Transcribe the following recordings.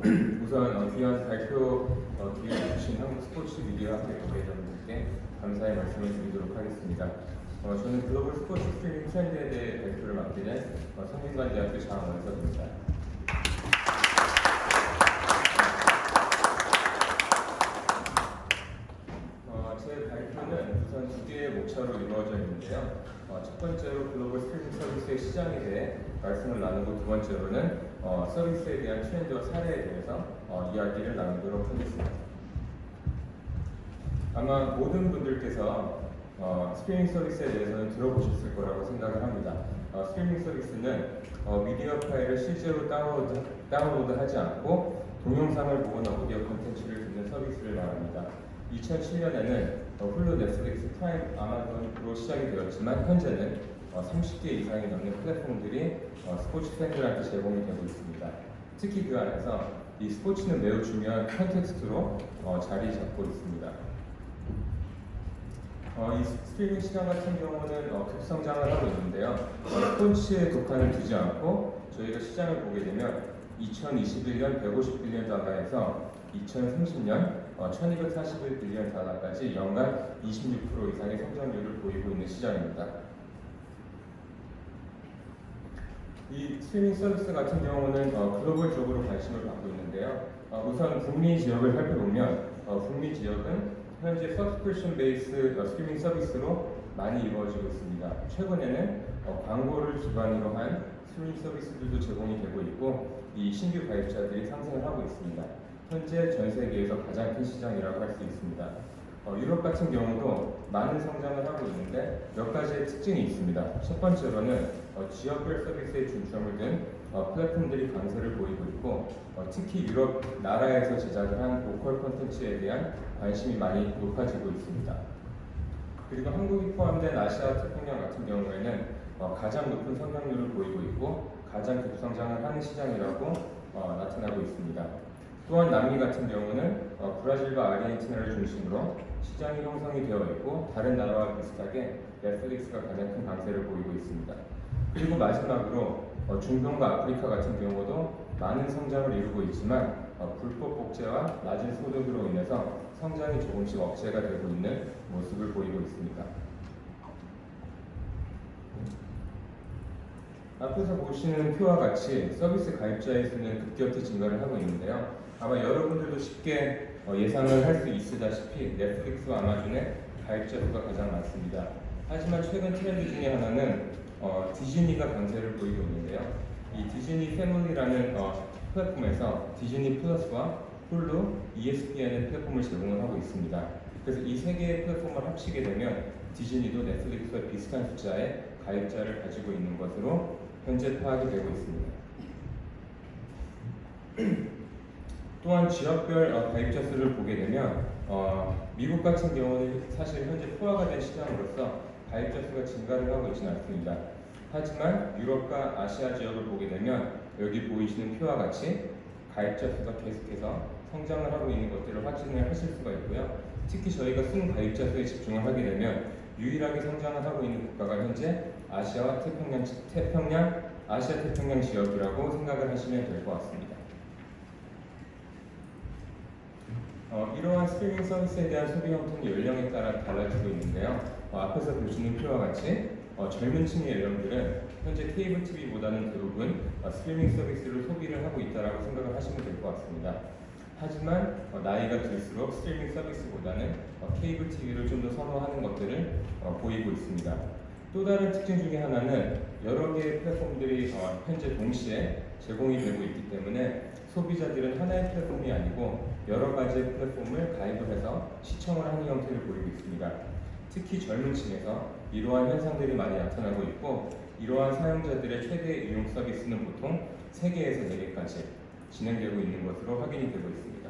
우선 귀한 발표 기회해 주신 한국 스포츠 미디어 학회 관계자분들께 감사의 말씀을 드리도록 하겠습니다. 저는 글로벌 스포츠 스트리밍 트렌드에 대해 발표를 맡게 된 성균관대학교 장원석입니다. 제 발표는 우선 두 개의 목차로 이루어져 있는데요. 첫 번째로 글로벌 스트리밍 서비스의 시장에 대해 말씀을 나누고, 두 번째로는 서비스에 대한 트렌드와 사례에 대해서 이야기를 나누도록 하겠습니다. 아마 모든 분들께서 스트리밍 서비스에 대해서는 들어보셨을 거라고 생각을 합니다. 스트리밍 서비스는 미디어 파일을 실제로 다운로드하지 않고 동영상을 보거나 오디오 콘텐츠를 듣는 서비스를 말합니다. 2007년에는 훌루, 넷플릭스, 프라임, 아마존으로 시작이 되었지만 현재는 30개 이상이 넘는 플랫폼들이 스포츠 팬들한테 제공이 되고 있습니다. 특히 그 안에서 이 스포츠는 매우 중요한 컨텍스트로 자리 잡고 있습니다. 이 스트리밍 시장 같은 경우는 급성장을 하고 있는데요. 스포츠의 독한을 두지 않고 저희가 시장을 보게 되면 2021년 150빌리언 달러에서 2030년 1241빌리언 달러까지 연간 26% 이상의 성장률을 보이고 있는 시장입니다. 이 스트리밍 서비스 같은 경우는 글로벌적으로 관심을 받고 있는데요. 우선 북미 지역을 살펴보면 북미 지역은 현재 서브스크립션 베이스 스트리밍 서비스로 많이 이루어지고 있습니다. 최근에는 광고를 기반으로 한 스트리밍 서비스들도 제공이 되고 있고, 이 신규 가입자들이 상승을 하고 있습니다. 현재 전 세계에서 가장 큰 시장이라고 할 수 있습니다. 유럽 같은 경우도 많은 성장을 하고 있는데 몇 가지의 특징이 있습니다. 첫 번째로는 지역별 서비스에 중점을 둔 플랫폼들이 강세를 보이고 있고, 특히 유럽 나라에서 제작을 한 로컬 콘텐츠에 대한 관심이 많이 높아지고 있습니다. 그리고 한국이 포함된 아시아 태평양 같은 경우에는 가장 높은 성장률을 보이고 있고 가장 급성장을 하는 시장이라고 나타나고 있습니다. 또한 남미 같은 경우는 브라질과 아르헨티나를 중심으로 시장이 형성이 되어 있고 다른 나라와 비슷하게 넷플릭스가 가장 큰 강세를 보이고 있습니다. 그리고 마지막으로 중동과 아프리카 같은 경우도 많은 성장을 이루고 있지만 불법 복제와 낮은 소득으로 인해서 성장이 조금씩 억제가 되고 있는 모습을 보이고 있습니다. 앞에서 보시는 표와 같이 서비스 가입자의 수는 급격히 증가를 하고 있는데요. 아마 여러분들도 쉽게 예상을 할 수 있으다시피 넷플릭스와 아마존의 가입자 수가 가장 많습니다. 하지만 최근 트렌드 중에 하나는 디즈니가 강세를 보이고 있는데요. 이 디즈니 패밀리라는 플랫폼에서 디즈니 플러스와 훌루, ESPN의 플랫폼을 제공을 하고 있습니다. 그래서 이 세 개의 플랫폼을 합치게 되면 디즈니도 넷플릭스와 비슷한 숫자의 가입자를 가지고 있는 것으로 현재 파악이 되고 있습니다. 또한 지역별 가입자 수를 보게 되면 미국 같은 경우는 사실 현재 포화가 된 시장으로서 가입자 수가 증가를 하고 있지는 않습니다. 하지만 유럽과 아시아 지역을 보게 되면 여기 보이시는 표와 같이 가입자 수가 계속해서 성장을 하고 있는 것들을 확인을 하실 수가 있고요. 특히 저희가 순 가입자 수에 집중을 하게 되면 유일하게 성장을 하고 있는 국가가 현재 아시아 태평양 지역이라고 생각을 하시면 될 것 같습니다. 이러한 스트리밍 서비스에 대한 소비 형태는 연령에 따라 달라지고 있는데요. 앞에서 보시는 표와 같이 젊은 층의 연령들은 현재 케이블 TV보다는 대부분 스트리밍 서비스를 소비를 하고 있다고 생각을 하시면 될 것 같습니다. 하지만 나이가 들수록 스트리밍 서비스보다는 케이블 TV를 좀 더 선호하는 것들을 보이고 있습니다. 또 다른 특징 중에 하나는 여러 개의 플랫폼들이 현재 동시에 제공이 되고 있기 때문에 소비자들은 하나의 플랫폼이 아니고 여러 가지의 플랫폼을 가입을 해서 시청을 하는 형태를 보이고 있습니다. 특히 젊은 층에서 이러한 현상들이 많이 나타나고 있고, 이러한 사용자들의 최대 이용 서비스는 보통 3개에서 4개까지 진행되고 있는 것으로 확인이 되고 있습니다.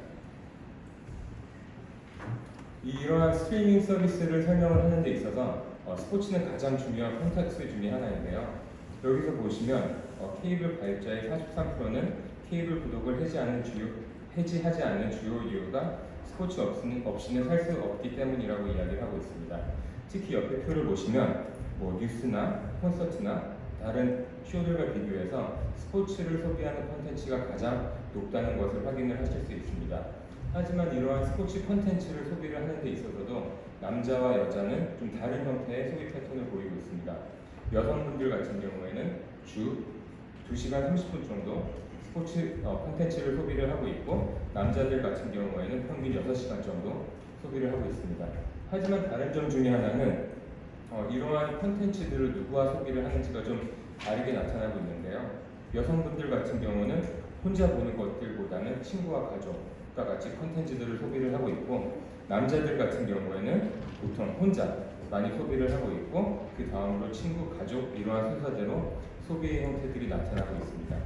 이러한 스트리밍 서비스를 설명을 하는 데 있어서 스포츠는 가장 중요한 콘텐츠 중에 하나인데요. 여기서 보시면 케이블 가입자의 43%는 케이블 구독을 해지하지 않는 주요 이유가 스포츠 없이는 살 수 없기 때문이라고 이야기를 하고 있습니다. 특히 옆에 표를 보시면 뉴스나 콘서트나 다른 쇼들과 비교해서 스포츠를 소비하는 콘텐츠가 가장 높다는 것을 확인을 하실 수 있습니다. 하지만 이러한 스포츠 콘텐츠를 소비를 하는 데 있어서도 남자와 여자는 좀 다른 형태의 소비 패턴을 보이고 있습니다. 여성분들 같은 경우에는 주 2시간 30분 정도 스포츠 콘텐츠를 소비를 하고 있고, 남자들 같은 경우에는 평균 6시간 정도 소비를 하고 있습니다. 하지만 다른 점 중에 하나는 이러한 콘텐츠들을 누구와 소비를 하는지가 좀 다르게 나타나고 있는데요. 여성분들 같은 경우는 혼자 보는 것들보다는 친구와 가족과 같이 콘텐츠들을 소비를 하고 있고, 남자들 같은 경우에는 보통 혼자 많이 소비를 하고 있고, 그 다음으로 친구, 가족 이러한 순서대로 소비의 형태들이 나타나고 있습니다.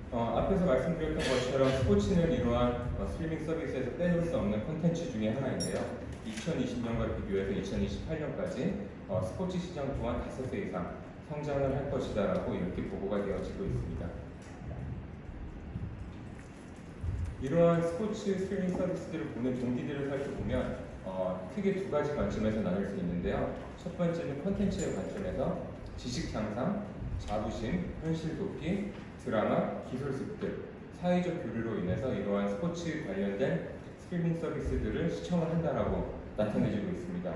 앞에서 말씀드렸던 것처럼 스포츠는 이러한 스트리밍 서비스에서 빼놓을 수 없는 콘텐츠 중에 하나인데요. 2020년과 비교해서 2028년까지 스포츠 시장 또한 5배 이상 성장을 할 것이다라고 이렇게 보고가 되어지고 있습니다. 이러한 스포츠 스트리밍 서비스들을 보는 동기들을 살펴보면 크게 두 가지 관점에서 나눌 수 있는데요. 첫 번째는 콘텐츠의 관점에서 지식 향상, 자부심, 현실 도피, 드라마, 기술 습득, 사회적 교류로 인해서 이러한 스포츠 관련된 스트리밍 서비스들을 시청을 한다라고 나타내지고 있습니다.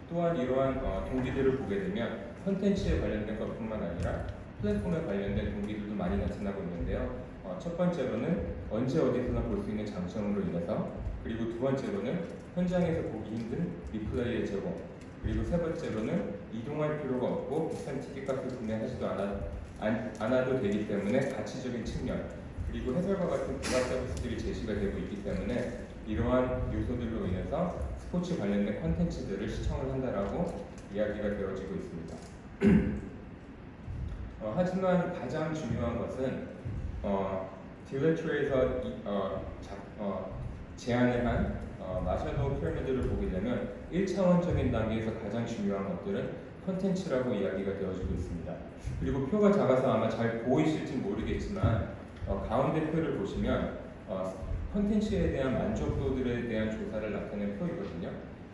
또한 이러한 동기들을 보게 되면 콘텐츠에 관련된 것뿐만 아니라 플랫폼에 관련된 동기들도 많이 나타나고 있는데요. 첫 번째로는 언제 어디서나 볼 수 있는 장점으로 인해서, 그리고 두 번째로는 현장에서 보기 힘든 리플레이의 제공, 그리고 세 번째로는 이동할 필요가 없고 비싼 티켓값을 구매하지도 않아도 되기 때문에 가치적인 측면, 그리고 해설과 같은 부가 서비스들이 제시가 되고 있기 때문에 이러한 요소들로 인해서 스포츠 관련된 콘텐츠들을 시청을 한다라고 이야기가 되어지고 있습니다. 하지만 가장 중요한 것은 딜레트리에서 제안을 한 마샬로우 피라미드를 보게 되면 1차원적인 단계에서 가장 중요한 것들은 콘텐츠라고 이야기가 되어지고 있습니다. 그리고 표가 작아서 아마 잘 보이실지 모르겠지만 가운데 표를 보시면 콘텐츠에 대한 만족도들에 대한 조사를 나타낸 표이거든요.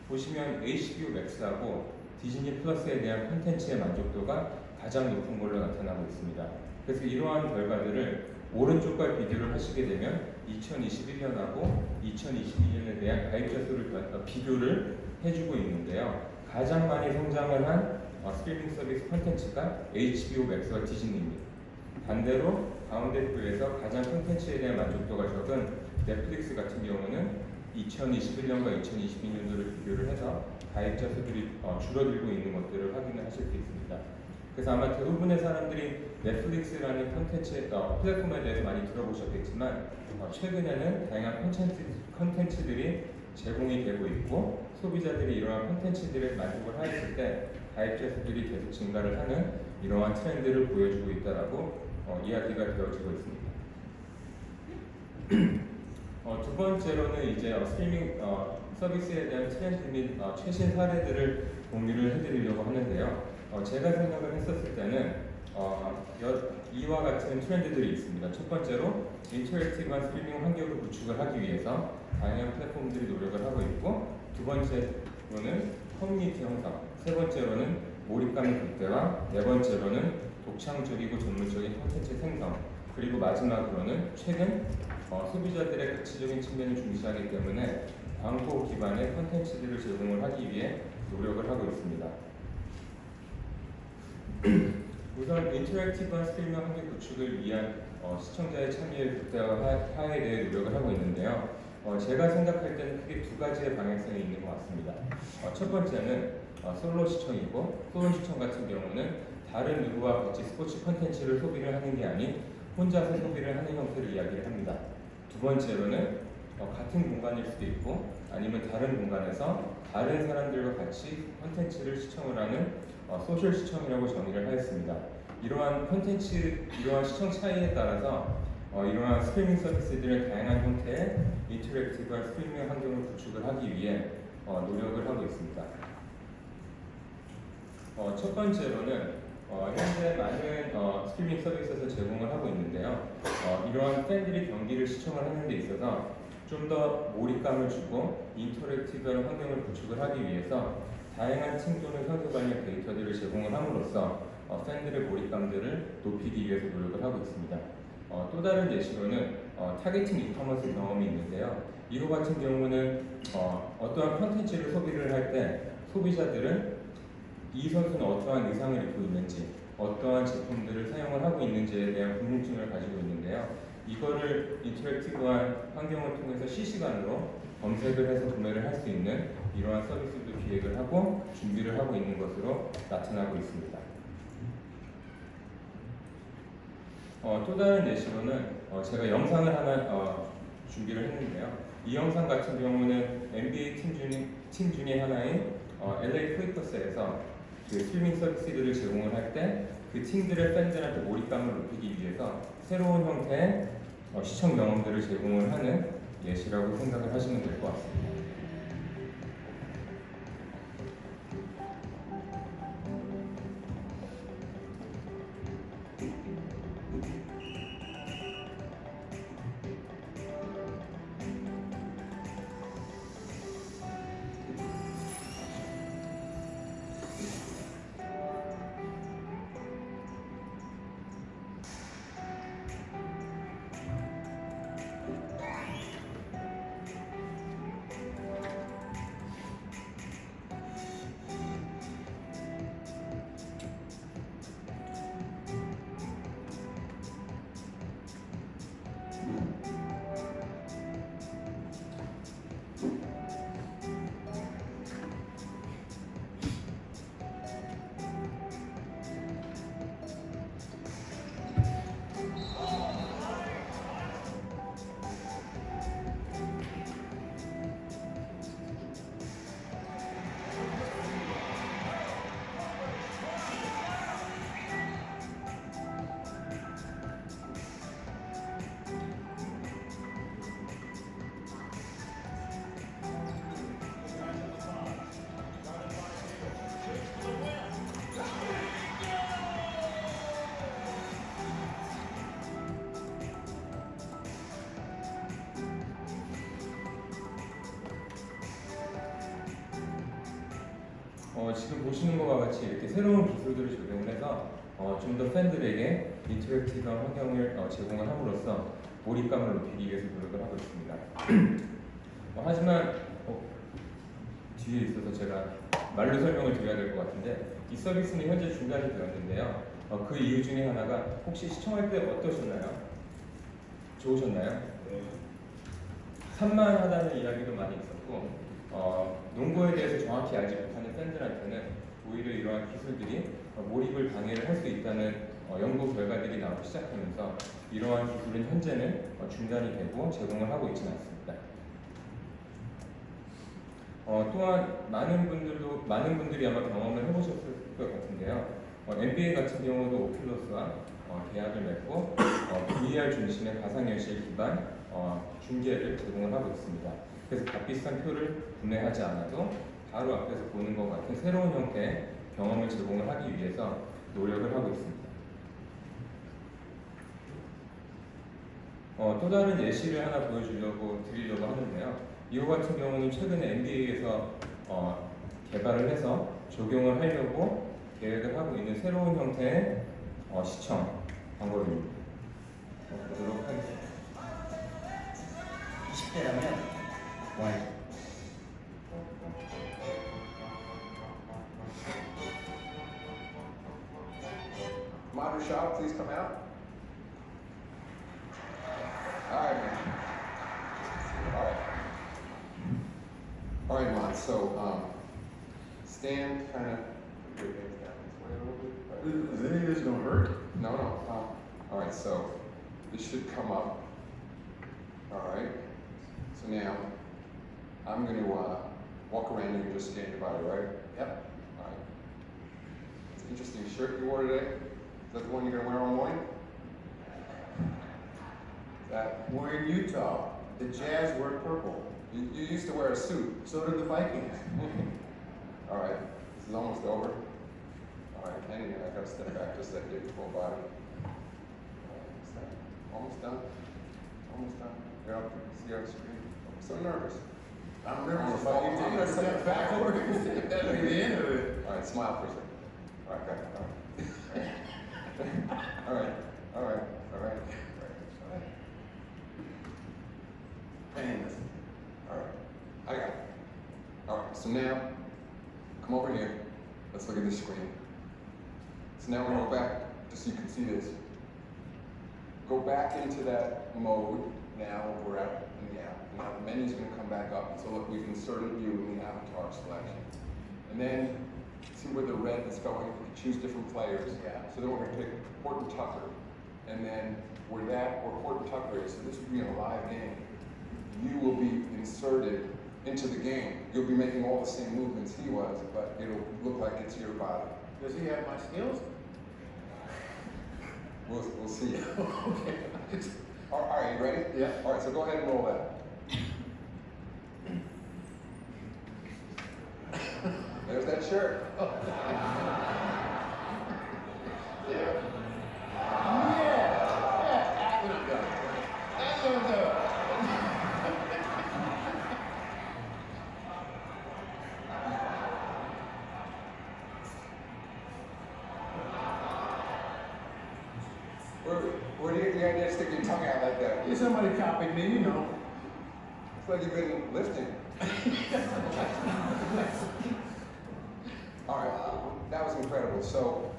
보시면 HBO Max하고 디즈니 플러스에 대한 콘텐츠의 만족도가 가장 높은 걸로 나타나고 있습니다. 그래서 이러한 결과들을 오른쪽과 비교를 하시게 되면 2021년하고 2022년에 대한 가입자 수를 비교를 해주고 있는데요. 가장 많이 성장을 한 스트리밍 서비스 콘텐츠가 HBO Max와 디즈니입니다. 반대로 가운데 표에서 가장 콘텐츠에 대한 만족도가 적은 넷플릭스 같은 경우는 2021년과 2022년도를 비교를 해서 가입자 수들이 줄어들고 있는 것들을 확인을 하실 수 있습니다. 그래서 아마 대부분의 사람들이 넷플릭스라는 플랫폼에 대해서 많이 들어보셨겠지만 최근에는 다양한 콘텐츠들이 제공이 되고 있고, 소비자들이 이러한 콘텐츠들을 만족을 하였을 때 가입자 수들이 계속 증가를 하는 이러한 트렌드를 보여주고 있다라고 이야기가 되어지고 있습니다. 두 번째로는 이제 스트리밍 서비스에 대한 트렌드 및 최신 사례들을 공유를 해드리려고 하는데요. 제가 생각을 했었을 때는 이와 같은 트렌드들이 있습니다. 첫 번째로 인터랙티브한 스트리밍 환경을 구축을 하기 위해서 다양한 플랫폼들이 노력을 하고 있고, 두 번째로는 커뮤니티 형성, 세 번째로는 몰입감의 극대화, 네 번째로는 독창적이고 전문적인 콘텐츠 생성, 그리고 마지막으로는 최근 소비자들의 가치적인 측면을 중시하기 때문에 광고 기반의 콘텐츠들을 제공을 하기 위해 노력을 하고 있습니다. 우선 인터랙티브한 스트리밍 환경 구축을 위한 시청자의 참여의 극대화에 대해 노력을 하고 있는데요. 제가 생각할 때는 크게 두 가지의 방향성이 있는 것 같습니다. 첫 번째는 솔로 시청이고, 솔로 시청 같은 경우는 다른 누구와 같이 스포츠 콘텐츠를 소비를 하는 게 아닌 혼자서 소비를 하는 형태를 이야기를 합니다. 두 번째로는 같은 공간일 수도 있고 아니면 다른 공간에서 다른 사람들과 같이 콘텐츠를 시청을 하는 소셜 시청이라고 정의를 하였습니다. 이러한 시청 차이에 따라서 이러한 스트리밍 서비스들의 다양한 형태의 인터랙티브한 스트리밍 환경을 구축을 하기 위해 노력을 하고 있습니다. 첫 번째로는 현재 많은 스트리밍 서비스에서 제공을 하고 있는데요. 이러한 팬들이 경기를 시청을 하는 데 있어서 좀 더 몰입감을 주고 인터랙티브한 환경을 구축을 하기 위해서 다양한 층 또는 선수 관련 데이터들을 제공을 함으로써 팬들의 몰입감들을 높이기 위해서 노력을 하고 있습니다. 또 다른 예시로는 타겟팅 이커머스 경험이 있는데요. 이거 같은 경우는 어떠한 컨텐츠를 소비를 할 때 소비자들은 이 선수는 어떠한 의상을 입고 있는지, 어떠한 제품들을 사용을 하고 있는지에 대한 궁금증을 가지고 있는데요. 이거를 인터랙티브한 환경을 통해서 실시간으로 검색을 해서 구매를 할 수 있는 이러한 서비스도 기획을 하고 준비를 하고 있는 것으로 나타나고 있습니다. 또 다른 예시로는 제가 영상을 하나 준비를 했는데요. 이 영상 같은 경우는 NBA 팀 중에 하나인 LA 클리퍼스에서 그 스트리밍 서비스들을 제공을 할 때 그 팀들의 팬들한테 몰입감을 높이기 위해서 새로운 형태의 시청 경험들을 제공을 하는 예시라고 생각을 하시면 될 것 같습니다. 지금 보시는 것과 같이 이렇게 새로운 기술들을 적용을 해서 좀 더 팬들에게 인터랙티브한 환경을 제공을 함으로써 몰입감을 높이기 위해서 노력을 하고 있습니다. 하지만 뒤에 있어서 제가 말로 설명을 드려야 될 것 같은데 이 서비스는 현재 중단이 되었는데요. 그 이유 중에 하나가 혹시 시청할 때 어떠셨나요? 좋으셨나요? 네. 산만하다는 이야기도 많이 있었고 농구에 대해서 정확히 알지 못하는 팬들한테는 오히려 이러한 기술들이 몰입을 방해를 할 수 있다는 연구 결과들이 나오기 시작하면서 이러한 기술은 현재는 중단이 되고 제공을 하고 있지는 않습니다. 또한 많은 분들이 아마 경험을 해보셨을 것 같은데요. NBA 같은 경우도 오큘러스와 계약을 맺고 VR 중심의 가상현실 기반 중계를 제공을 하고 있습니다. 그래서 값비싼 표를 구매하지 않아도 바로 앞에서 보는 것 같은 새로운 형태의 경험을 제공을 하기 위해서 노력을 하고 있습니다. 또 다른 예시를 하나 드리려고 하는데요. 이거 같은 경우는 최근에 NBA에서 개발을 해서 적용을 하려고 계획을 하고 있는 새로운 형태의 시청 방법입니다. 보도록 하겠습니다. 20대라면 Y Monitor shop, please come out. All right, man. All right. All right, Mon. So, stand kind of. Put your hands down this way a little bit. Is any of this gonna hurt? No, no. All right. So, this should come up. All right. So now, I'm going to walk around and just scan your body, right? Yep. All right. It's an interesting shirt you wore today. Is that the one you're going to wear all morning? That We're in Utah. The Jazz wear purple. you used to wear a suit. So did the Vikings. All right, this is almost over. All right, hang in there. I gotta step back just a bit, full body. Almost done. Almost done. You're up. See our screen. I'm so nervous. I'm nervous about you taking a step backward. That's the end of it. All right, smile for a second. All right, good. All right. All right. All right. All right. Painless. All right. I got it. All right. So now, come over here. Let's look at this screen. So now we're going to go back, just so you can see this. Go back into that mode now. We're at in the app. Now the menu's going to come back up. So look, we've inserted you in the avatar selection. And then see where the red is going. We can choose different players. Yeah. So then we're going to pick Horton Tucker. And then where Horton Tucker is, so this would be in a live game, you will be inserted into the game. You'll be making all the same movements he was, but it'll look like it's your body. Does he have my skills? We'll see. Okay. All right, you ready? Yeah. All right, so go ahead and roll that. There's that shirt. Yeah. That's what I'm doing. That's what I'm doing. Where do you get the idea to stick your tongue out like that? Yeah, somebody copied me, you know. It's like you've been lifting. All right, that was incredible. So,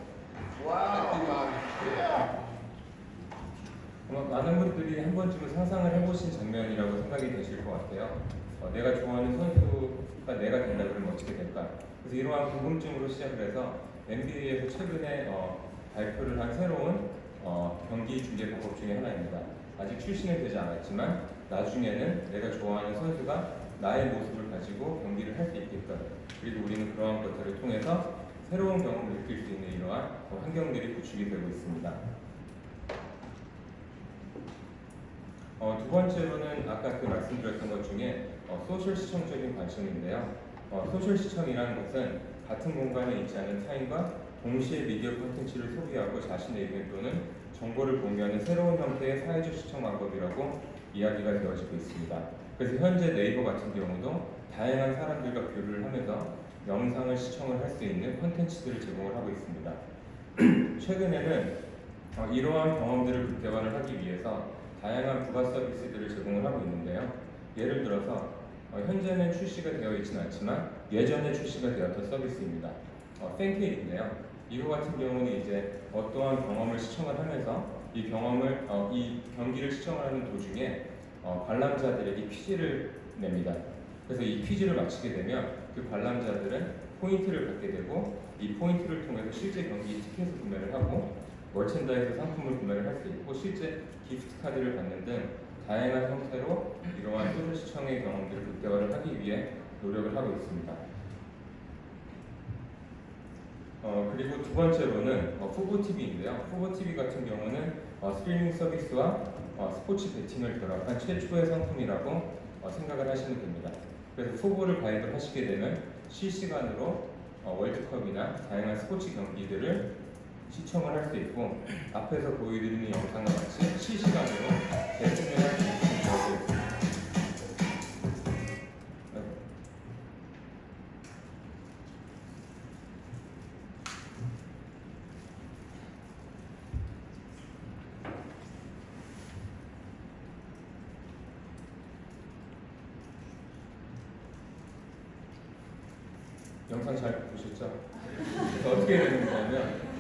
Wow. thank you, Yeah. 아마 많은 분들이 한 번쯤은 상상을 해보신 장면이라고 생각이 되실 것 같아요. 내가 좋아하는 선수가 내가 된다 그러면 어떻게 될까? 그래서 이러한 궁금증으로 시작을 해서 NBA에서 최근에 발표를 한 새로운 경기 중계 방법 중에 하나입니다. 아직 출시는 되지 않았지만 나중에는 내가 좋아하는 선수가 나의 모습을 가지고 경기를 할 수 있게끔, 그리고 우리는 그러한 것들을 통해서 새로운 경험을 느낄 수 있는 이러한 환경들이 구축이 되고 있습니다. 두 번째로는 아까 말씀드렸던 것 중에 소셜 시청적인 관점인데요. 소셜 시청이라는 것은 같은 공간에 있지 않은 타인과 동시에 미디어 콘텐츠를 소비하고 자신의 의견 또는 정보를 공유하는 새로운 형태의 사회적 시청 방법이라고 이야기가 되어지고 있습니다. 그래서 현재 네이버 같은 경우도 다양한 사람들과 교류를 하면서 영상을 시청을 할 수 있는 콘텐츠들을 제공을 하고 있습니다. 최근에는 이러한 경험들을 극대화를 하기 위해서 다양한 부가 서비스들을 제공을 하고 있는데요. 예를 들어서 현재는 출시가 되어 있지는 않지만 예전에 출시가 되었던 서비스입니다. 팬케이크인데요. 이거 같은 경우는 이제 어떠한 경험을 시청을 하면서 이 경기를 시청을 하는 도중에 관람자들에게 퀴즈를 냅니다. 그래서 이 퀴즈를 마치게 되면 그 관람자들은 포인트를 받게 되고 이 포인트를 통해서 실제 경기 티켓을 구매를 하고 머첸다이즈 상품을 구매를 할 수 있고 실제 기프트 카드를 받는 등 다양한 형태로 이러한 소셜 시청의 경험들을 극대화를 하기 위해 노력을 하고 있습니다. 그리고 두 번째로는 후보TV인데요. 후보TV 같은 경우는 스트리밍 서비스와 스포츠 베팅을 결합한 최초의 상품이라고 생각을 하시면 됩니다. 그래서 후보를 가입을 하시게 되면 실시간으로 월드컵이나 다양한 스포츠 경기들을 시청을 할 수 있고 앞에서 보여드리는 영상과 같이 실시간으로 베팅을 할 수 있는 되어 있습니다. 영상 잘 보셨죠? 그래서 어떻게 되는 거냐면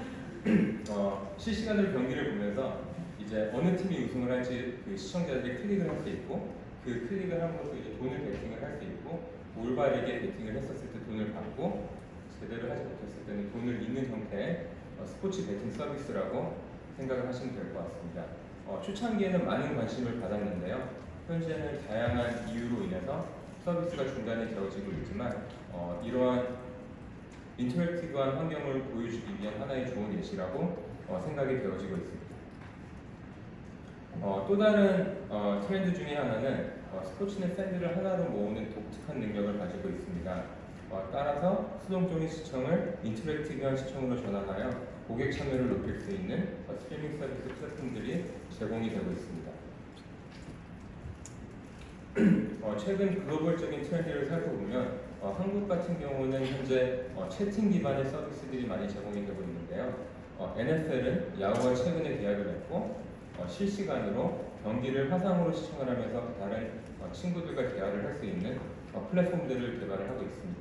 실시간으로 경기를 보면서 이제 어느 팀이 우승을 할지 그 시청자들이 클릭을 할 수 있고 그 클릭을 함으로써 이제 돈을 베팅을 할 수 있고 올바르게 베팅을 했었을 때 돈을 받고 제대로 하지 못했을 때는 돈을 잃는 형태의 스포츠 베팅 서비스라고 생각을 하시면 될 것 같습니다. 초창기에는 많은 관심을 받았는데요. 현재는 다양한 이유로 인해서 서비스가 중단이 되어지고 있지만 이러한 인터랙티브한 환경을 보여주기 위한 하나의 좋은 예시라고 생각이 되어지고 있습니다. 또 다른 트렌드 중에 하나는 스포츠는 팬들을 하나로 모으는 독특한 능력을 가지고 있습니다. 따라서 수동적인 시청을 인터랙티브한 시청으로 전환하여 고객 참여를 높일 수 있는 스트리밍 서비스 플랫폼들이 제공이 되고 있습니다. 최근 글로벌적인 트렌드를 살펴보면 한국 같은 경우는 현재 채팅 기반의 서비스들이 많이 제공이 되고 있는데요. NFL은 야구와 최근에 계약을 했고 실시간으로 경기를 화상으로 시청을 하면서 다른 친구들과 대화를 할 수 있는 플랫폼들을 개발을 하고 있습니다.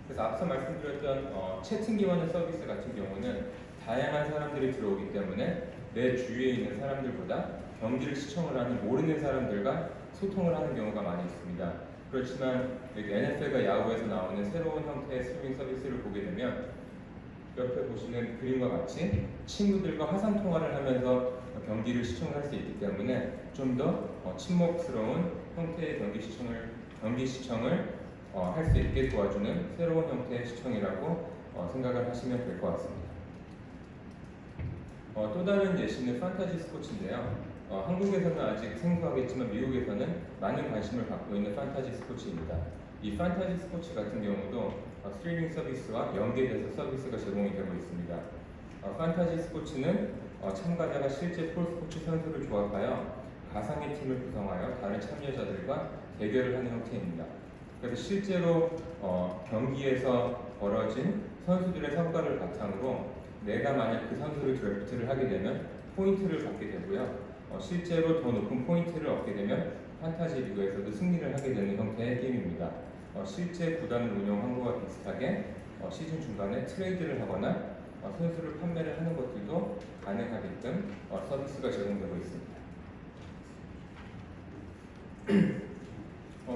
그래서 앞서 말씀드렸던 채팅 기반의 서비스 같은 경우는 다양한 사람들이 들어오기 때문에 내 주위에 있는 사람들보다 경기를 시청을 하는 모르는 사람들과 소통을 하는 경우가 많이 있습니다. 그렇지만 여기 NFL과 야구에서 나오는 새로운 형태의 스트리밍 서비스를 보게 되면 옆에 보시는 그림과 같이 친구들과 화상 통화를 하면서 경기를 시청할 수 있기 때문에 좀 더 친목스러운 형태의 경기 시청을 할 수 있게 도와주는 새로운 형태의 시청이라고 생각을 하시면 될 것 같습니다. 또 다른 예시는 판타지 스포츠인데요. 한국에서는 아직 생소하겠지만 미국에서는 많은 관심을 갖고 있는 판타지 스포츠입니다. 이 판타지 스포츠 같은 경우도 스트리밍 서비스와 연계돼서 서비스가 제공이 되고 있습니다. 판타지 스포츠는 참가자가 실제 프로스포츠 선수를 조합하여 가상의 팀을 구성하여 다른 참여자들과 대결을 하는 형태입니다. 그래서 실제로 경기에서 벌어진 선수들의 성과를 바탕으로 내가 만약 그 선수를 드래프트를 하게 되면 포인트를 받게 되고요. 실제로 더 높은 포인트를 얻게 되면 판타지 리그에서도 승리를 하게 되는 형태의 게임입니다. 실제 구단을 운영한 것과 비슷하게 시즌 중간에 트레이드를 하거나 선수를 판매를 하는 것들도 가능하게끔 서비스가 제공되고 있습니다.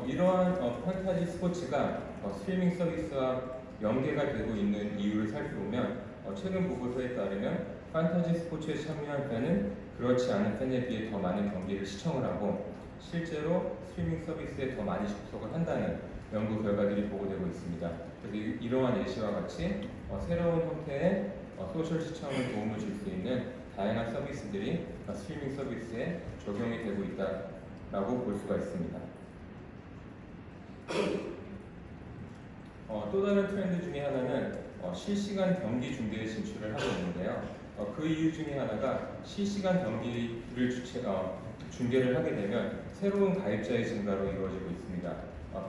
이러한 판타지 스포츠가 스트리밍 서비스와 연계가 되고 있는 이유를 살펴보면 최근 보고서에 따르면 판타지 스포츠에 참여한 팬은 그렇지 않은 팬에 비해 더 많은 경기를 시청을 하고 실제로 스트리밍 서비스에 더 많이 접속을 한다는 연구 결과들이 보고되고 있습니다. 그래서 이러한 예시와 같이 새로운 형태의 소셜 시청을 도움을 줄 수 있는 다양한 서비스들이 스트리밍 서비스에 적용이 되고 있다라고 볼 수가 있습니다. 또 다른 트렌드 중에 하나는 실시간 경기 중계에 진출을 하고 있는데요. 그 이유 중에 하나가 실시간 경기를 중계를 하게 되면 새로운 가입자의 증가로 이루어지고 있습니다.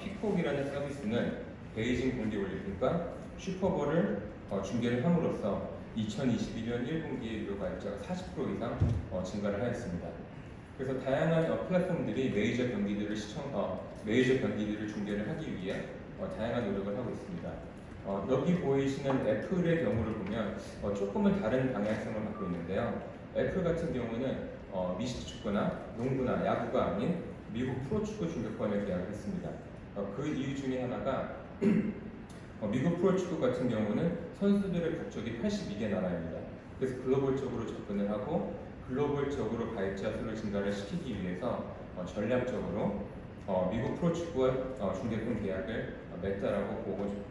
피콕이라는 서비스는 베이징 동계올림픽과 슈퍼볼을 중계를 함으로써 2021년 1분기에 유료 가입자가 40% 이상 증가를 하였습니다. 그래서 다양한 플랫폼들이 메이저 경기들을 중계를 하기 위해 다양한 노력을 하고 있습니다. 여기 보이시는 애플의 경우를 보면 조금은 다른 방향성을 갖고 있는데요. 애플 같은 경우는 미식 축구나 농구나 야구가 아닌 미국 프로축구 중계권을 계약을 했습니다. 그 이유 중에 하나가 미국 프로축구 같은 경우는 선수들의 국적이 82개 나라입니다. 그래서 글로벌적으로 접근을 하고 글로벌적으로 가입자 수를 증가를 시키기 위해서 전략적으로 미국 프로축구와 중계권 계약을 맺다라고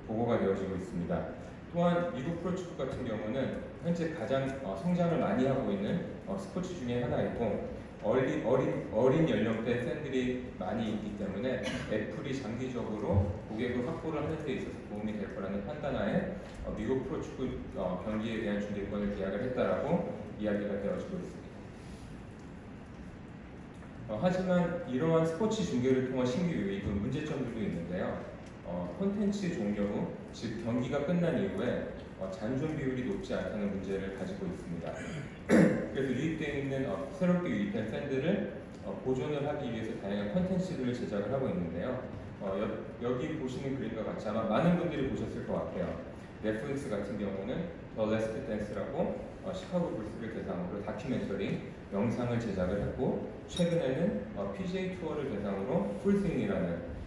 보고가 되어지고 있습니다. 또한 미국 프로축구 같은 경우는 현재 가장 성장을 많이 하고 있는 스포츠 중에 하나이고 어린 연령대 팬들이 많이 있기 때문에 애플이 장기적으로 고객을 확보를 하는 데 있어서 도움이 될 거라는 판단하에 미국 프로축구 경기에 대한 중계권을 계약을 했다라고 이야기가 되어지고 있습니다. 하지만 이러한 스포츠 중계를 통한 신규 유입은 문제점들도 있는데요. 콘텐츠 종료 후, 즉 경기가 끝난 이후에 잔존 비율이 높지 않다는 문제를 가지고 있습니다. 그래서 유입되어 있는 새롭게 유입된 팬들을 보존을 하기 위해서 다양한 콘텐츠들을 제작을 하고 있는데요. 여기 보시는 그림과 같이 아마 많은 분들이 보셨을 것 같아요. 넷플릭스 같은 경우는 더 레스트 댄스라고 시카고 불스를 대상으로 다큐멘터리 영상을 제작을 했고 최근에는 PGA 투어를 대상으로 풀스윙이라는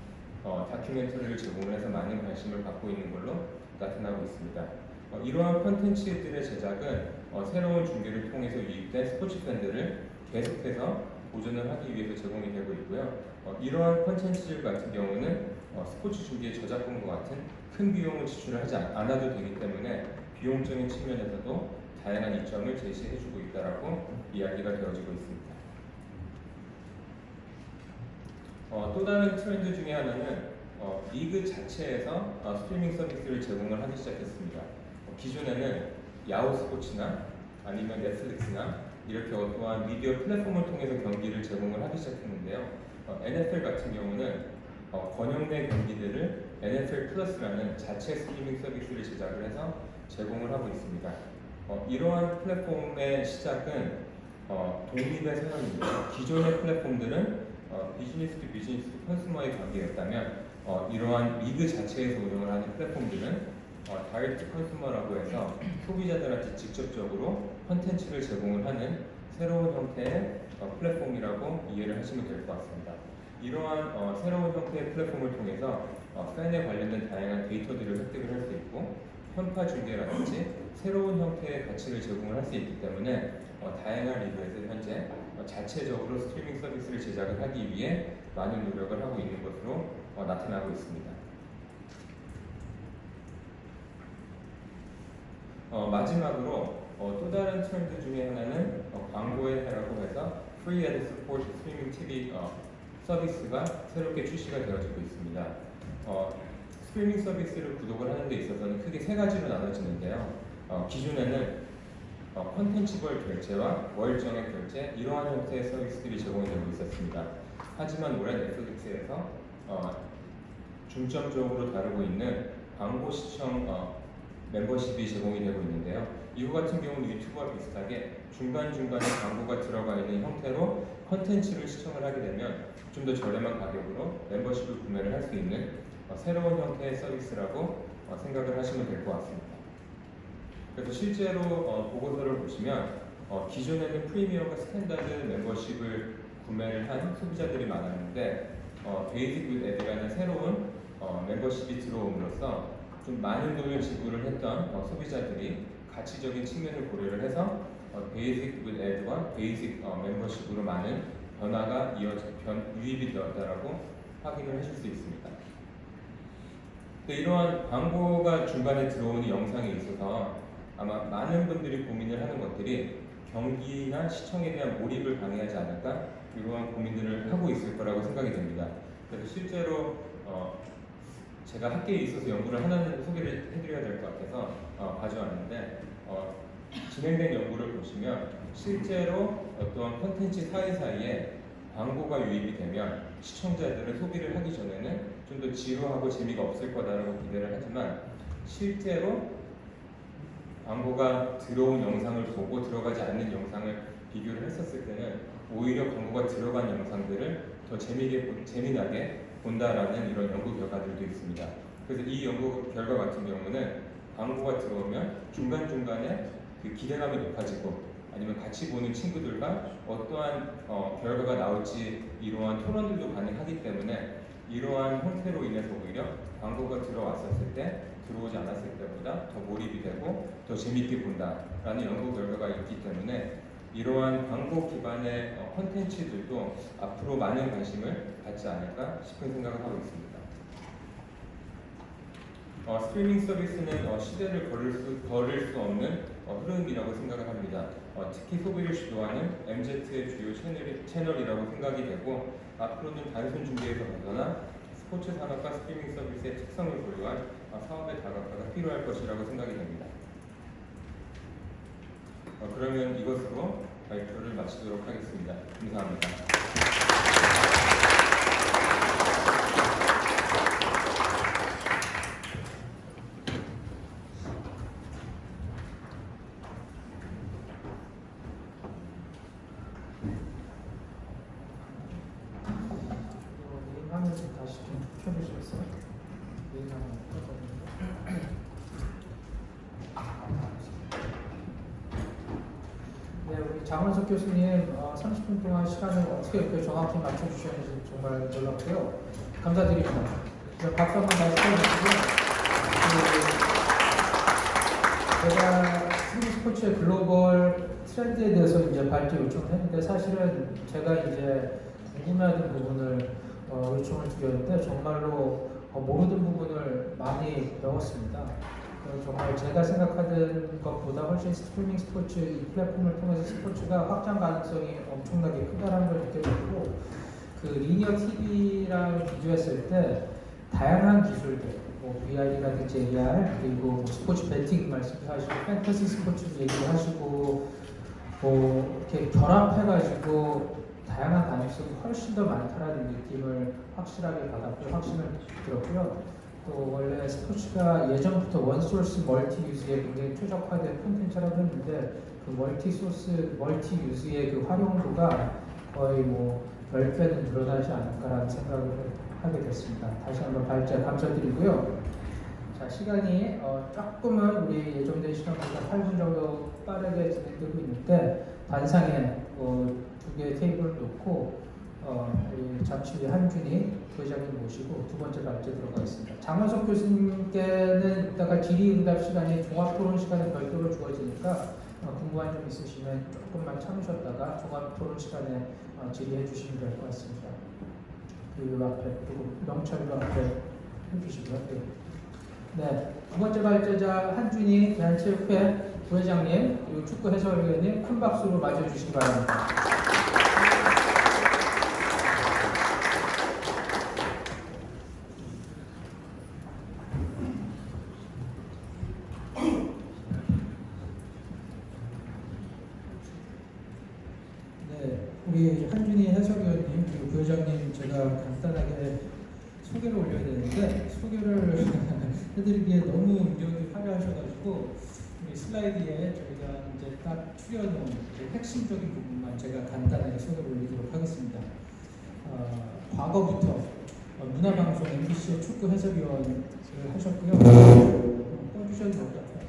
다큐멘터리를 제공을 해서 많은 관심을 갖고 있는 걸로 나타나고 있습니다. 이러한 콘텐츠들의 제작은 새로운 중계를 통해서 유입된 스포츠 팬들을 계속해서 보존을 하기 위해서 제공이 되고 있고요. 이러한 콘텐츠들 같은 경우는 스포츠 중계 저작권과 같은 큰 비용을 지출을 하지 않아도 되기 때문에 비용적인 측면에서도 다양한 이점을 제시해주고 있다라고 이야기가 되어지고 있습니다. 또 다른 트렌드 중에 하나는 리그 자체에서 스트리밍 서비스를 제공을 하기 시작했습니다. 기존에는 야후 스포츠나 아니면 넷플릭스나 이렇게 어떠한 미디어 플랫폼을 통해서 경기를 제공을 하기 시작했는데요. NFL 같은 경우는 권역 내 경기들을 NFL 플러스라는 자체 스트리밍 서비스를 제작을 해서 제공을 하고 있습니다. 이러한 플랫폼의 시작은 독립의 선언인데요. 기존의 플랫폼들은 비즈니스 투 비즈니스 투 컨슈머의 관계였다면 이러한 리그 자체에서 운영을 하는 플랫폼들은 다이렉트 컨슈머라고 해서 소비자들한테 직접적으로 콘텐츠를 제공을 하는 새로운 형태의 플랫폼이라고 이해를 하시면 될 것 같습니다. 이러한 새로운 형태의 플랫폼을 통해서 팬에 관련된 다양한 데이터들을 획득을 할 수 있고 편파 중계라든지 새로운 형태의 가치를 제공을 할 수 있기 때문에 다양한 리그에서 현재 자체적으로 스트리밍 서비스를 제작을 하기 위해 많은 노력을 하고 있는 것으로 나타나고 있습니다. 마지막으로 또 다른 트렌드 중에 하나는 광고의 해라고 해서 Free Ad Support 스트리밍 TV 서비스가 새롭게 출시가 되어지고 있습니다. 스트리밍 서비스를 구독을 하는 데 있어서는 크게 세 가지로 나눠지는데요. 기존에는 콘텐츠별 결제와 월정액 결제 이러한 형태의 서비스들이 제공이 되고 있었습니다. 하지만 올해 넷플릭스에서 중점적으로 다루고 있는 광고 시청 멤버십이 제공이 되고 있는데요. 이거 같은 경우는 유튜브와 비슷하게 중간중간에 광고가 들어가 있는 형태로 콘텐츠를 시청을 하게 되면 좀 더 저렴한 가격으로 멤버십을 구매를 할 수 있는 새로운 형태의 서비스라고 생각을 하시면 될 것 같습니다. 그래서 실제로 보고서를 보시면 기존에는 프리미엄과 스탠다드 멤버십을 구매를 한 소비자들이 많았는데 베이직 윗 앱이라는 새로운 멤버십이 들어옴으로써 좀 많은 돈을 지불을 했던 소비자들이 가치적인 측면을 고려를 해서 베이직 윗 앱과 베이직 멤버십으로 많은 변화가 유입이 되었다라고 확인을 하실 수 있습니다. 이러한 광고가 중간에 들어오는 영상에 있어서 아마 많은 분들이 고민을 하는 것들이 경기나 시청에 대한 몰입을 방해하지 않을까 이러한 고민들을 하고 있을 거라고 생각이 됩니다. 그래서 실제로 제가 학계에 있어서 연구를 하나는 소개를 해드려야 될 것 같아서 가져왔는데 진행된 연구를 보시면 실제로 어떠한 콘텐츠 사이사이에 광고가 유입이 되면 시청자들은 소비를 하기 전에는 좀 더 지루하고 재미가 없을 거다라고 기대를 하지만 실제로 광고가 들어온 영상을 보고 들어가지 않는 영상을 비교를 했었을 때는 오히려 광고가 들어간 영상들을 더 재미나게 본다라는 이런 연구 결과들도 있습니다. 그래서 이 연구 결과 같은 경우는 광고가 들어오면 중간중간에 그 기대감이 높아지고 아니면 같이 보는 친구들과 어떠한 결과가 나올지 이러한 토론들도 가능하기 때문에 이러한 형태로 인해서 오히려 광고가 들어왔었을 때 들어오지 않았을 때보다 더 몰입이 되고 더 재밌게 본다라는 연구 결과가 있기 때문에 이러한 광고 기반의 콘텐츠들도 앞으로 많은 관심을 받지 않을까 싶은 생각을 하고 있습니다. 스트리밍 서비스는 시대를 걸을 수 없는 흐름이라고 생각을 합니다. 특히 소비를 주도하는 MZ의 주요 채널이라고 생각이 되고 앞으로는 단순 중계에서 벗어나 스포츠 산업과 스트리밍 서비스의 특성을 고려한 사업의 다각화가 필요할 것이라고 생각이 됩니다. 그러면 이것으로 발표를 마치도록 하겠습니다. 감사합니다. 화면 좀 다시 좀 켜주시겠어요? 네, 우리 장원석 교수님 30분 동안 시간을 어떻게 이렇게 정확히 맞춰주셨는지 정말 놀랍고요. 감사드립니다. 박수 한번 다시 쳐주시고요. 제가 스트리밍 스포츠의 글로벌 트렌드에 대해서 이제 발표 요청을 했는데 사실은 제가 이제 궁금해하는 부분을 요청을 드렸는데 정말로 모르는 부분을 많이 배웠습니다. 정말 제가 생각하는 것보다 훨씬 스트리밍 스포츠 이 플랫폼을 통해서 스포츠가 확장 가능성이 엄청나게 크다는 걸 느껴졌고 그 리니어 TV랑 비교했을 때 다양한 기술들 VR이라든지 AR 그리고 스포츠 배팅 말씀하시고 판타지 스포츠 얘기하시고 이렇게 결합해가지고 다양한 가능성이 훨씬 더 많다라는 느낌을 확실하게 받았고 확신을 들었고요. 또 원래 스포츠가 예전부터 원소스 멀티 유즈에 굉장히 최적화된 콘텐츠라고 했는데 그 멀티 소스 멀티 유즈의 그 활용도가 거의 뭐 10배는 늘어나지 않을까라는 생각을 하게 됐습니다. 다시 한번 발제 감사드리고요. 자, 시간이 조금은 우리 예정된 시간보다 8분 정도 빠르게 진행되고 있는데 단상에 두 개의 테이블을 놓고 우리 잠시 후에 한준희 부회장님 모시고 두 번째 발제 들어가겠습니다. 장원석 교수님께는 이따가 질의응답 시간이 종합토론 시간에 별도로 주어지니까 궁금한 점 있으시면 조금만 참으셨다가 종합토론 시간에 질의해 주시면 될 것 같습니다. 그 앞에 그리고 명찰도 앞에 해주시고요. 네, 두 번째 발제자 한준희 대한체육회 부회장님 그리고 축구 해설위원님 큰 박수로 맞이해주시기 바랍니다. 네, 우리 한준희 해설위원님 그리고 부회장님 제가 간단하게 소개를 올려야 되는데 소개를 해드리기에 너무 운영이 화려하셔가지고 우리 슬라이드에 저희가 이제 딱 추려놓은 핵심적인 부분만 제가 간단하게 소개를 올리도록 하겠습니다. 과거부터 문화방송 MBC의 축구 해설위원을 하셨고요. 떠주셔도 될 것 같아요.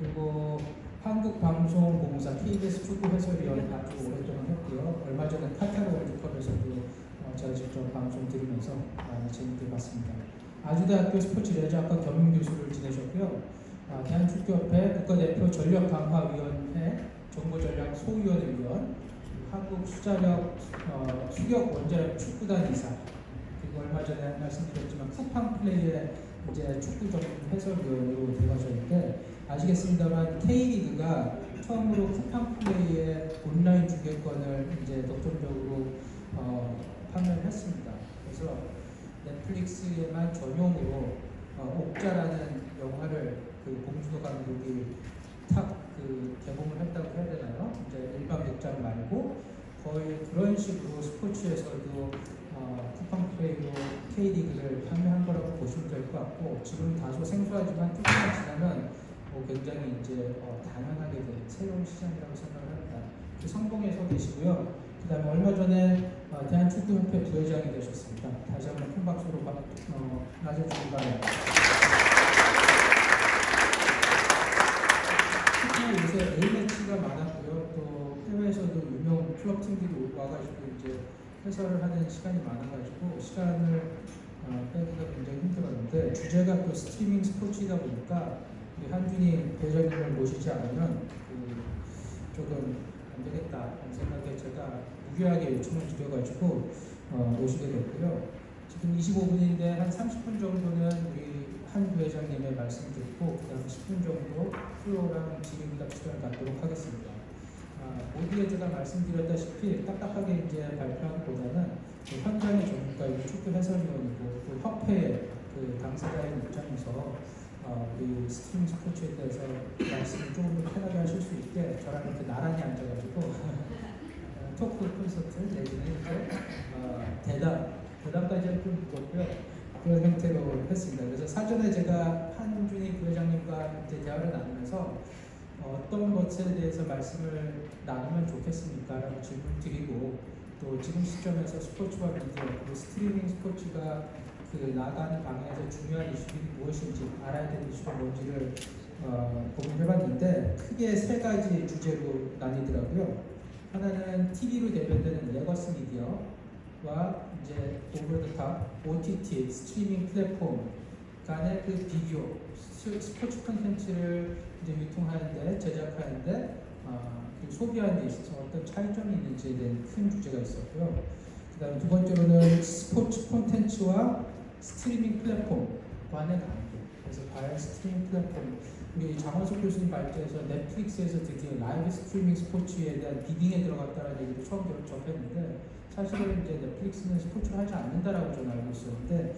그리고 한국방송공사 KBS 축구 해설위원 아주 오랫동안 했고요. 얼마 전에 카타르 월드컵에서도 제가 직접 방송 들으면서 많이 재밌게 봤습니다. 아주대학교 스포츠 레저학과 겸임 교수를 지내셨고요. 대한축구협회 국가대표 전력강화위원회 정보전략 소위원회 위원, 한국 수격 원자력 축구단 이사, 그리고 얼마 전에 말씀드렸지만 쿠팡 플레이의 이제 축구 전문 해설위원으로 들어가셨는데 아시겠습니다만 K리그가 처음으로 쿠팡 플레이의 온라인 중계권을 이제 독점적으로 판매를 했습니다. 그래서 넷플릭스에만 전용으로 옥자라는 영화를 그 봉준호 감독이 개봉을 했다고 해야 되나요? 이제 일반 극장 말고 거의 그런 식으로 스포츠에서도 쿠팡 플레이로 K리그를 판매한 거라고 보시면 될 것 같고 지금 다소 생소하지만 조금만 지나면 굉장히 이제 당연하게 된 새로운 시장이라고 생각을 합니다. 그 성공에 서 계시고요. 그 다음에 얼마 전에 대한축구협회 부회장이 되셨습니다. 다시 한번 큰 박수로 맞아주시기 바랍니다. 특히 요새 A매치가 많았고요. 또 해외에서도 유명 클럽 팀들이 와가지고 이제 해설을 하는 시간이 많아가지고 시간을 빼기가 굉장히 힘들었는데 주제가 또 스트리밍 스포츠이다 보니까 우리 한준희 부회장님을 모시지 않으면 조금 안 되겠다 하는 생각에 제가 무리하게 요청을 드려가지고 오시게 됐고요. 지금 25분인데 한 30분 정도는 우리 한 부회장님의 말씀 듣고 그다음 10분 정도 플로랑 질의응답 시간을 갖도록 하겠습니다. 모두에 제가 말씀드렸다시피 딱딱하게 이제 발표하기보다는 현장의 전문가이고 축구 해설위원이고 또 협회의 그 당사자의 입장에서 우리 스트리밍 스포츠에 대해서 말씀을 조금 더 편하게 하실 수 있게 저랑 이렇게 나란히 앉아가지고 토크 콘서트 내지는 대담까지는 좀 무겁고요. 그런 형태로 했습니다. 그래서 사전에 제가 한준희 부회장님과 이제 대화를 나누면서 어떤 것에 대해서 말씀을 나누면 좋겠습니까? 라고 질문 드리고 또 지금 시점에서 스포츠와 미디어, 그리고 스트리밍 스포츠가 그 나가는 방향에서 중요한 이슈들이 무엇인지 알아야 되는 이슈가 뭔지를 고민해봤는데 크게 세 가지 주제로 나뉘더라고요. 하나는 TV로 대변되는 레거시 미디어와 이제 오버 더 탑, OTT, 스트리밍 플랫폼 간의 그 비교, 스포츠 콘텐츠를 이제 유통하는데, 제작하는데 그리고 소비하는 데 있어서 어떤 차이점이 있는지에 대한 큰 주제가 있었고요. 그 다음에 두 번째로는 스포츠 콘텐츠와 스트리밍 플랫폼 간의 관계. 그래서 과연 스트리밍 플랫폼, 우리 장원석 교수님 발제에서 넷플릭스에서 드디어 라이브 스트리밍 스포츠에 대한 비딩에 들어갔다는 얘기도 처음 접했는데 사실은 이제 넷플릭스는 스포츠를 하지 않는다라고 저는 알고 있었는데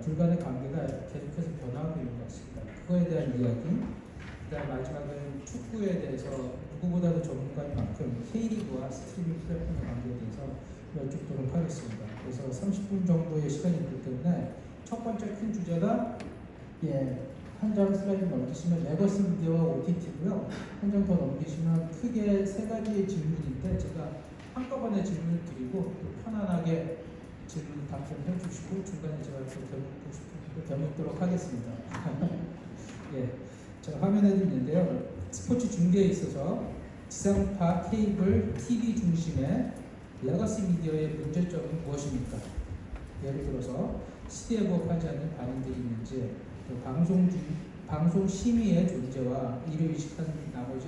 둘 간의 관계가 계속해서 변화하고 있는 것 같습니다. 그거에 대한 이야기. 그다음 마지막은 축구에 대해서 누구보다도 전문가인 만큼 K리그와 스트리밍 플랫폼의 관계에 대해서 여쭙도록 하겠습니다. 그래서 30분 정도의 시간이 있기 때문에 첫 번째 큰 주제가 한 장 슬라이드 넘기시면 레거시 미디어와 OTT고요. 한 장 더 넘기시면 크게 세 가지의 질문인데 제가 한꺼번에 질문을 드리고 또 편안하게 질문 답변해 주시고 중간에 제가 또 되묻도록 하겠습니다. 예, 제가 화면에 있는데요. 스포츠 중계에 있어서 지상파, 케이블, TV 중심의 레거시 미디어의 문제점은 무엇입니까? 예를 들어서 시대에 부합하지 않는 반응들이 있는지, 방송 심의의 존재와 이를 의식한 나머지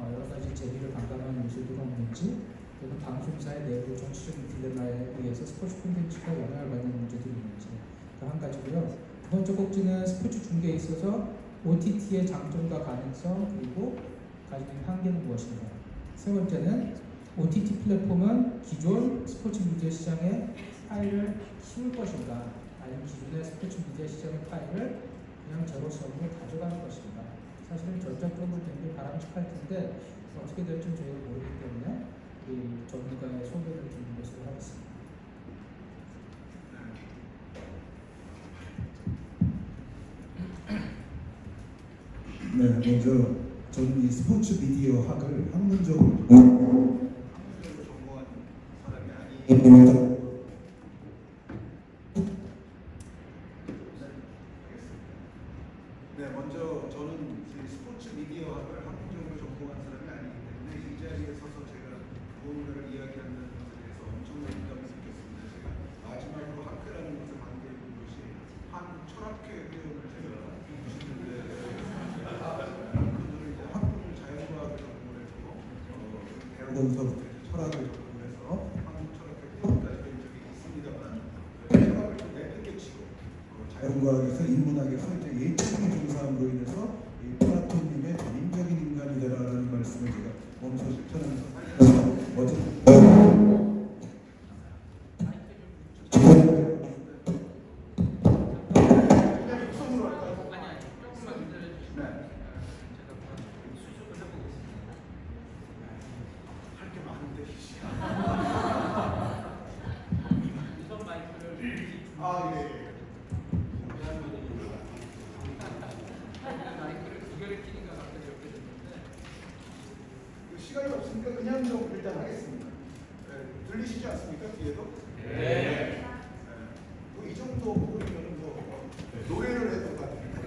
여러 가지 재미를 반감하는 요소들은 없는지, 또는 방송사의 내부 정치적인 딜레마에 의해서 스포츠 콘텐츠가 영향을 받는 문제들이 있는지 그 한 가지고요. 두 번째 꼭지는 스포츠 중계에 있어서 OTT의 장점과 가능성 그리고 가지고 있는 한계는 무엇인가. 세 번째는 OTT 플랫폼은 기존 스포츠 미디어 시장의 파일을 키울 것인가, 아니면 기존의 스포츠 미디어 시장의 파일을 그냥 제로섬으로 가져가는 것인가. 사실은 전략적으로 굉장히 바람직할 텐데 어떻게 될지 저희가 모르기 때문에 우리 전문가의 소개를 듣는 것으로 하겠습니다. 네, 먼저 저는 이 스포츠 미디어 학을 학문적으로 전공한 사람이 아니에요. 네, 먼저 저는 이 스포츠 미디어 학을 학문적으로 전공한 사람이 아니기 때문에 이 자리에 서서 제가 무언가를 이야기한다는 것에 대해서 엄청난 부담을 느꼈습니다. 제가 마지막으로 학회라는 것을 관계해 본 것이 한 철학회 회원을 제가 모시는데 그분들은 이제 학부를 자연과학을 전공을 해서 대학원서부터 철학을 전공을 해서 한국 철학회 회원까지 된 적이 있습니다만 철학을 좀 내팽개치고 자연과학에서 인문학에서 이제 예체능의 중사함으로 인해서 이 플라톤님의 전인적인 인간이 되라는 말씀을 제가 몸소 실천하면서 어쨌든 시간이 없으니까 그냥 좀 일단 하겠습니다. 네, 들리시지 않습니까? 뒤에도? 네. 이 정도 보이면 노래를 해도 같습니다.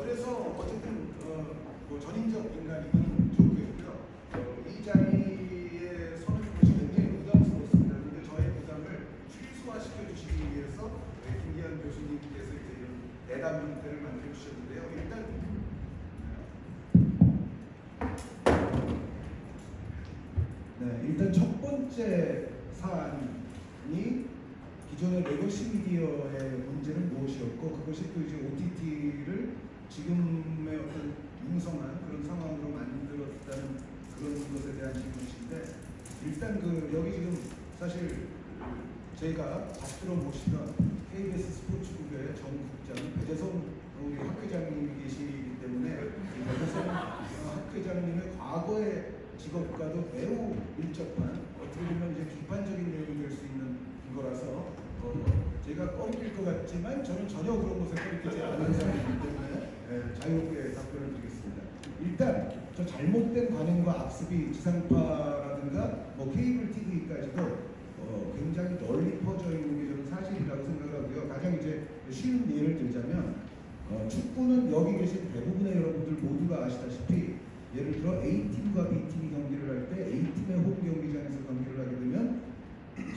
그래서 어쨌든 뭐 전인적 인간이긴 좋고요. 이 자리에 서는 것이 굉장히 부담스럽습니다. 그런데 저의 부담을 최소화시켜 주시기 위해서 김기한 교수님께서 이제 이런 내담 형태를 만들어 주셨는데요. 일단 첫 번째 사안이 기존의 레거시 미디어의 문제는 무엇이었고 그것이 또 이제 OTT를 지금의 어떤 융성한 그런 상황으로 만들었다는 그런 것에 대한 질문인데 일단 여기 지금 사실 제가 받들어 모시던 KBS 스포츠국의 전 국장 배재성 우리 학회장님이 계시기 때문에 배재성 학회장님의 과거의 직업과도 매우 밀접한 어떻게 보면 이제 비판적인 내용이 될 수 있는 거라서 제가 꺼리낄 것 같지만 저는 전혀 그런 것에 꺼리끼지 않는 사람이기 때문에 자유롭게 답변을 드리겠습니다. 일단 저 잘못된 관행과 악습이 지상파라든가 뭐 케이블 TV까지도 굉장히 널리 퍼져 있는 게 저는 사실이라고 생각을 하고요. 가장 이제 쉬운 예를 들자면 축구는 여기 계신 대부분의 여러분들 모두가 아시다시피 예를 들어 A팀과 B팀이 경기를 할 때 A팀의 홈 경기장에서 경기를 하게 되면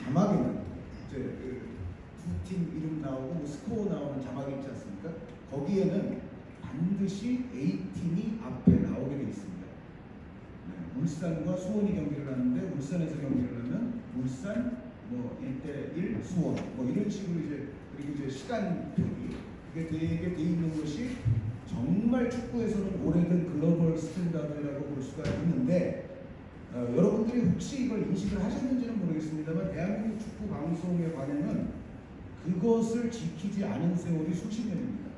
자막에는 이제 두 팀 이름 나오고 뭐 스코어 나오는 자막이 있지 않습니까? 거기에는 반드시 A팀이 앞에 나오게 돼 있습니다. 울산과 수원이 경기를 하는데 울산에서 경기를 하면 울산 뭐 1대1 수원 뭐 이런 식으로 이제 그리고 이제 시간표기 그게 되게 돼 있는 것이 정말 축구에서는 오래된 글로벌 스탠다드라고 볼 수가 있는데 여러분들이 혹시 이걸 인식을 하셨는지는 모르겠습니다만 대한민국 축구 방송의 관행은 그것을 지키지 않은 세월이 수십 년입니다.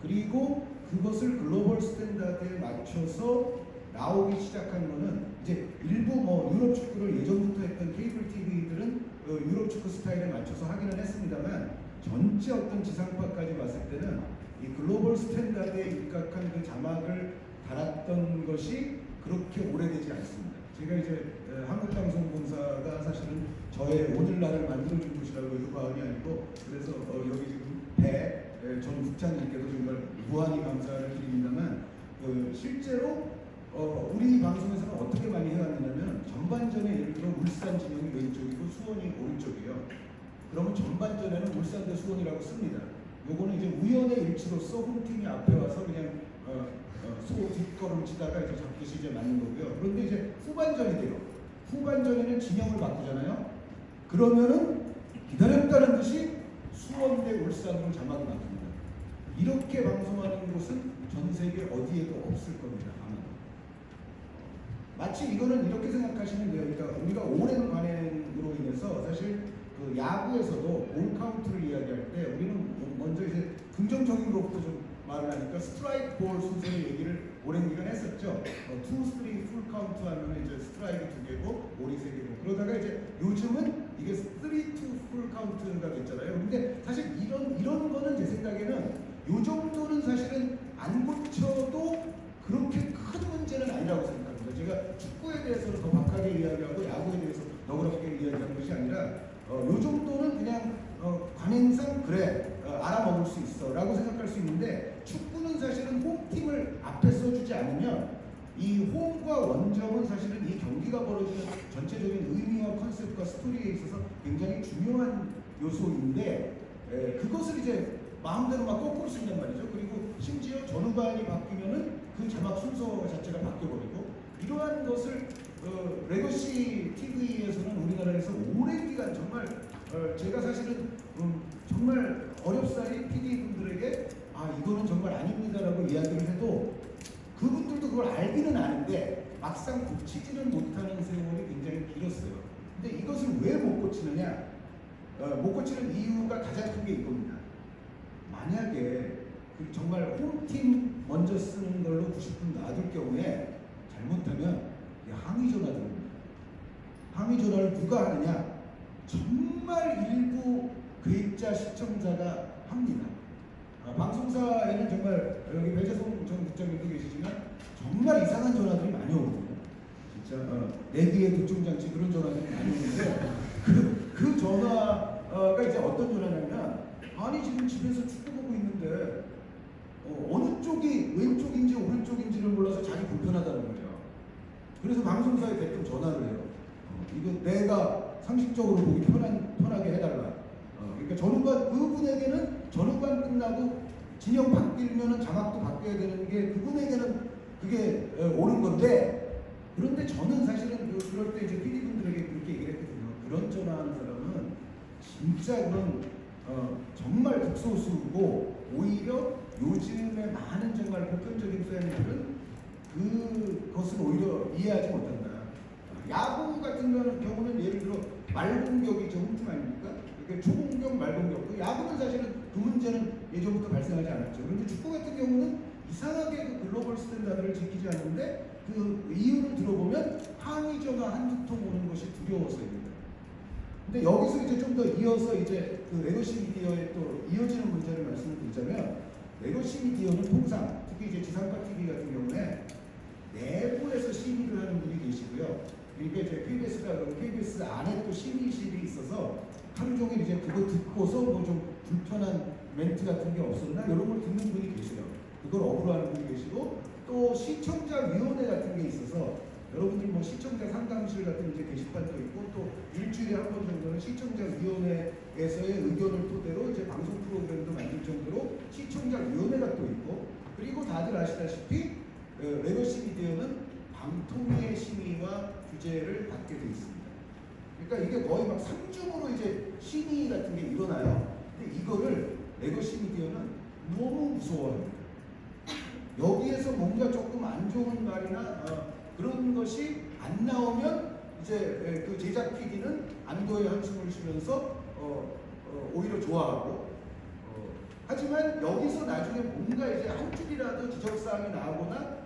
그리고 그것을 글로벌 스탠다드에 맞춰서 나오기 시작한 거는 이제 일부 뭐 유럽 축구를 예전부터 했던 케이블 TV들은 유럽 축구 스타일에 맞춰서 하기는 했습니다만 전체 어떤 지상파까지 봤을 때는 이 글로벌 스탠다드에 입각한 그 자막을 달았던 것이 그렇게 오래되지 않습니다. 제가 이제 한국방송공사가 사실은 저의 오늘날을 만들어준 곳이라고 해도 과언이 아니고 그래서 여기 지금 전 국장님께도 정말 무한히 감사를 드립니다만 실제로 우리 방송에서는 어떻게 많이 해왔느냐면 전반전에 예를 들어 울산 진영이 왼쪽이고 수원이 오른쪽이에요. 그러면 전반전에는 울산 대 수원이라고 씁니다. 요거는 이제 우연의 일치로서 홈팀이 앞에 와서 그냥 뒷걸음 치다가 이제 잡듯이 이제 맞는 거고요. 그런데 이제 후반전이 돼요. 후반전에는 진영을 바꾸잖아요. 그러면은 기다렸다는 듯이 수원 대 울산으로 자막이 바뀝니다. 이렇게 방송하는 곳은 전 세계 어디에도 없을 겁니다. 아마. 마치 이거는 이렇게 생각하시면 돼요. 그러니까 우리가 오랜 관행으로 인해서 사실 그 야구에서도 볼 카운트를 이야기할 때 우리는 먼저 이제 긍정적인 것부터 좀 말을 하니까 스트라이크 볼 순서의 얘기를 오랜 기간 했었죠. 2, 3, 풀 카운트 하면 이제 스트라이크 2개고 볼이 3개고 그러다가 이제 요즘은 이게 3, 2, 풀 카운트가 됐잖아요. 근데 사실 이런 거는 제 생각에는 요 정도는 사실은 안 고쳐도 그렇게 큰 문제는 아니라고 생각합니다. 제가 축구에 대해서는 더 박하게 이야기하고 야구에 대해서 더 그렇게 이야기하는 것이 아니라 요 정도는 그냥 관행상 그래 알아먹을 수 있어 라고 생각할 수 있는데 축구는 사실은 홈팀을 앞에 써주지 않으면 이 홈과 원정은 사실은 이 경기가 벌어지는 전체적인 의미와 컨셉과 스토리에 있어서 굉장히 중요한 요소인데 그것을 이제 마음대로 막 거꾸로 쓴단 말이죠. 그리고 심지어 전후반이 바뀌면은 그 자막 순서 자체가 바뀌어버리고 이러한 것을 레거시 TV에서는 우리나라에서 오랜 기간 정말 제가 사실은 정말 어렵사리 PD분들에게 이거는 정말 아닙니다라고 이야기를 해도 그분들도 그걸 알기는 아는데 막상 고치지는 못하는 세월이 굉장히 길었어요. 근데 이것을 왜 못 고치느냐? 못 고치는 이유가 가장 큰 게 이겁니다. 만약에 정말 홈팀 먼저 쓰는 걸로 90분 놔둘 경우에 잘못하면 항의 전화 들어옵니다. 항의 전화를 누가 하느냐? 정말 일부 괴짜 시청자가 합니다. 방송사에는 정말 여기 배재성 전 국장님도 계시지만 정말 이상한 전화들이 많이 오거든요. 진짜 내 귀에 도청장치 그런 전화들이 많이 오는데 그 전화가 이제 어떤 전화냐면 아니 지금 집에서 축구 보고 있는데 어느 쪽이 왼쪽인지 오른쪽인지를 몰라서 자기 불편하다는 거예요. 그래서 방송사에 대뜸 전화를 해요. 이거 내가 상식적으로 보기 편하게 해달라. 그러니까 전후반 그분에게는 전후반 끝나고 진영 바뀌면은 자막도 바뀌어야 되는 게 그분에게는 그게 옳은 건데 그런데 저는 사실은 그럴 때 이제 PD분들에게 그렇게 얘기를 했거든요. 그런 전화하는 사람은 진짜 그런 정말 극소수고 오히려 요즘에 많은 정말 보편적인 팬들은 그것을 오히려 이해하지 못한다. 야구 같은 경우는 예를 들어 말공격이죠. 홈팀 아닙니까? 그러니까 초공격, 말공격. 그 야구는 사실은 그 문제는 예전부터 발생하지 않았죠. 그런데 축구 같은 경우는 이상하게 그 글로벌 스탠다드를 지키지 않는데 그 이유를 들어보면 항의 전화 한두 통 오는 것이 두려워서입니다. 근데 여기서 이제 좀 더 이어서 이제 그 레거시 미디어에 또 이어지는 문제를 말씀을 드리자면 레거시 미디어는 통상 특히 이제 지상파 TV 같은 경우에 내부에서 심의를 하는 분이 계시고요. 그러니까 이제 KBS 안에 또 심의실이 있어서 하루 종일 이제 그거 듣고서 뭐 좀 불편한 멘트 같은 게 없었나 이런 걸 듣는 분이 계세요. 그걸 업으로하는 분이 계시고 또 시청자위원회 같은 게 있어서 여러분들 뭐 시청자 상담실 같은 이제 게시판도 있고 또 일주일에 한 번 정도는 시청자위원회에서의 의견을 토대로 이제 방송 프로그램도 만들 정도로 시청자위원회가 또 있고 그리고 다들 아시다시피 레거시 미디어는 방통위의 심의와 규제를 받게 돼 있습니다. 그러니까 이게 거의 막 3중으로 이제 심의 같은 게 일어나요. 근데 이거를 레거시 미디어는 너무 무서워합니다. 여기에서 뭔가 조금 안 좋은 말이나 그런 것이 안 나오면 이제 그 제작 PD는 안도의 한숨을 쉬면서 오히려 좋아하고 하지만 여기서 나중에 뭔가 이제 한 줄이라도 지적사항이 나오거나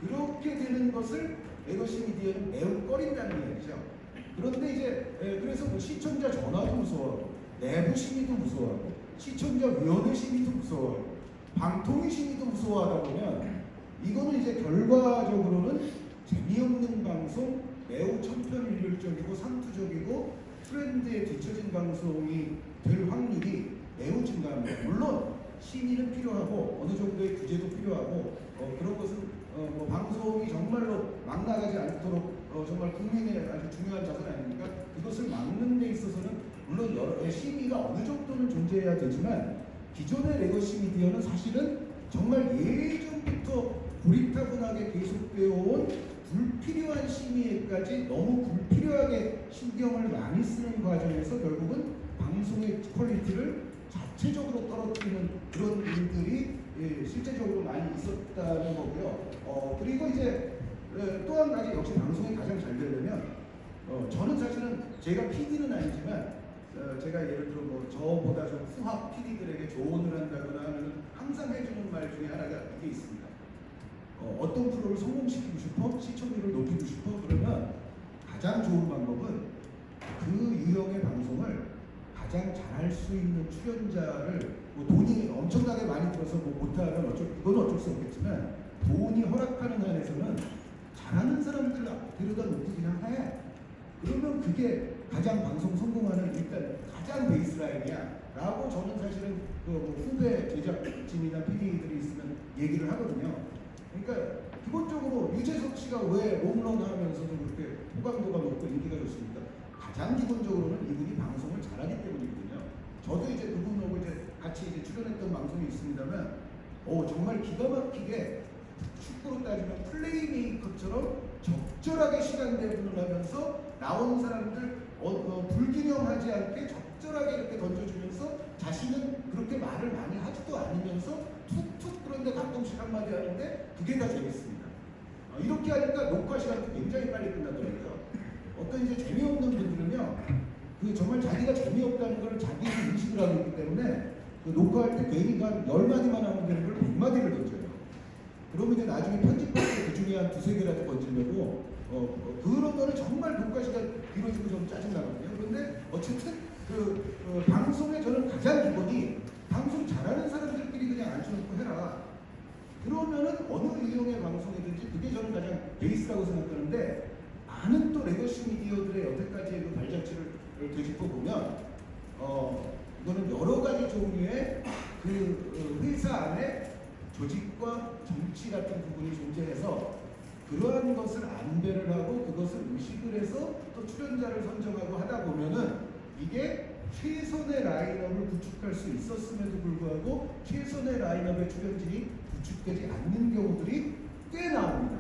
그렇게 되는 것을 레거시 미디어는 매우 꺼린다는 얘기죠. 그런데 이제 그래서 뭐 시청자 전화도 무서워하고 내부 심의도 무서워하고 시청자 위원회 심의도 무서워하고 방통위 심의도 무서워하다 보면 이거는 이제 결과적으로는 재미없는 방송, 매우 천편일률적이고 상투적이고 트렌드에 뒤처진 방송이 될 확률이 매우 증가합니다. 물론 심의는 필요하고 어느 정도의 규제도 필요하고 그런 것은 뭐 방송이 정말로 막 나가지 않도록 정말 국민의 아주 중요한 자산 아닙니까? 그것을 막는 데 있어서는 물론 여러 심의가 어느 정도는 존재해야 되지만 기존의 레거시 미디어는 사실은 정말 예전부터 고리타분하게 계속되어 온 불필요한 심의에까지 너무 불필요하게 신경을 많이 쓰는 과정에서 결국은 방송의 퀄리티를 자체적으로 떨어뜨리는 그런 일들이 실제적으로 많이 있었다는 거고요. 그리고 이제 또 한 가지 역시 방송이 가장 잘 되려면 저는 사실은 제가 PD는 아니지만 제가 예를 들어 뭐 저보다 좀 후학 PD들에게 조언을 한다거나 하면 항상 해주는 말 중에 하나가 이게 있습니다. 어떤 프로를 성공시키고 싶어? 시청률을 높이고 싶어? 그러면 가장 좋은 방법은 그 유형의 방송을 가장 잘할 수 있는 출연자를 뭐 돈이 엄청나게 많이 들어서 뭐 못하면 이건 어쩔 수 없겠지만 돈이 허락하는 한에서는 잘하는 사람들 데려다 놓고 그냥 해. 그러면 그게 가장 방송 성공하는 일단 가장 베이스라인이야 라고 저는 사실은 그 후배 제작진이나 PD들이 있으면 얘기를 하거든요. 그러니까 기본적으로 유재석 씨가 왜 홈런 하면서도 그렇게 호감도가 높고 인기가 좋습니까? 가장 기본적으로는 이분이 방송을 잘하기 때문이거든요. 저도 이제 그분하고 이제 같이 이제 출연했던 방송이 있습니다만 정말 기가 막히게 축구로 따지면 플레이메이커처럼 적절하게 시간 배분을 하면서 나오는 사람들 불균형하지 않게 적절하게 이렇게 던져주면서 자신은 그렇게 말을 많이 하지도 않으면서 툭툭 그런데 가끔씩 한마디 하는데 그게 다 재밌습니다. 이렇게 하니까 녹화 시간도 굉장히 빨리 끝나더라고요. 어떤 이제 재미없는 분들은요, 그 정말 자기가 재미없다는 걸 자기 인식을 하고 있기 때문에 그 녹화할 때 괜히 한 10마디만 하면 되는 걸 100마디를 던져요. 그러면 이제 나중에 편집할 때 그 중에 한 2-3개라도 건지려고 그러면은 정말 녹화 시간 길어지고 좀 짜증나거든요. 그런데 어쨌든 그 방송에 저는 가장 기본이 방송 잘하는 사람들끼리 그냥 앉혀놓고 해라. 그러면은 어느 유형의 방송이든지 그게 저는 가장 베이스라고 생각하는데 많은 또 레거시 미디어들의 여태까지의 그 발자취를 되짚어 보면 이거는 여러 가지 종류의 그 회사 안에 조직과 정치 같은 부분이 존재해서 그러한 것을 안배를 하고 그것을 의식을 해서 또 출연자를 선정하고 하다 보면은 이게 최선의 라인업을 구축할 수 있었음에도 불구하고 최선의 라인업의 출연진이 구축되지 않는 경우들이 꽤 나옵니다.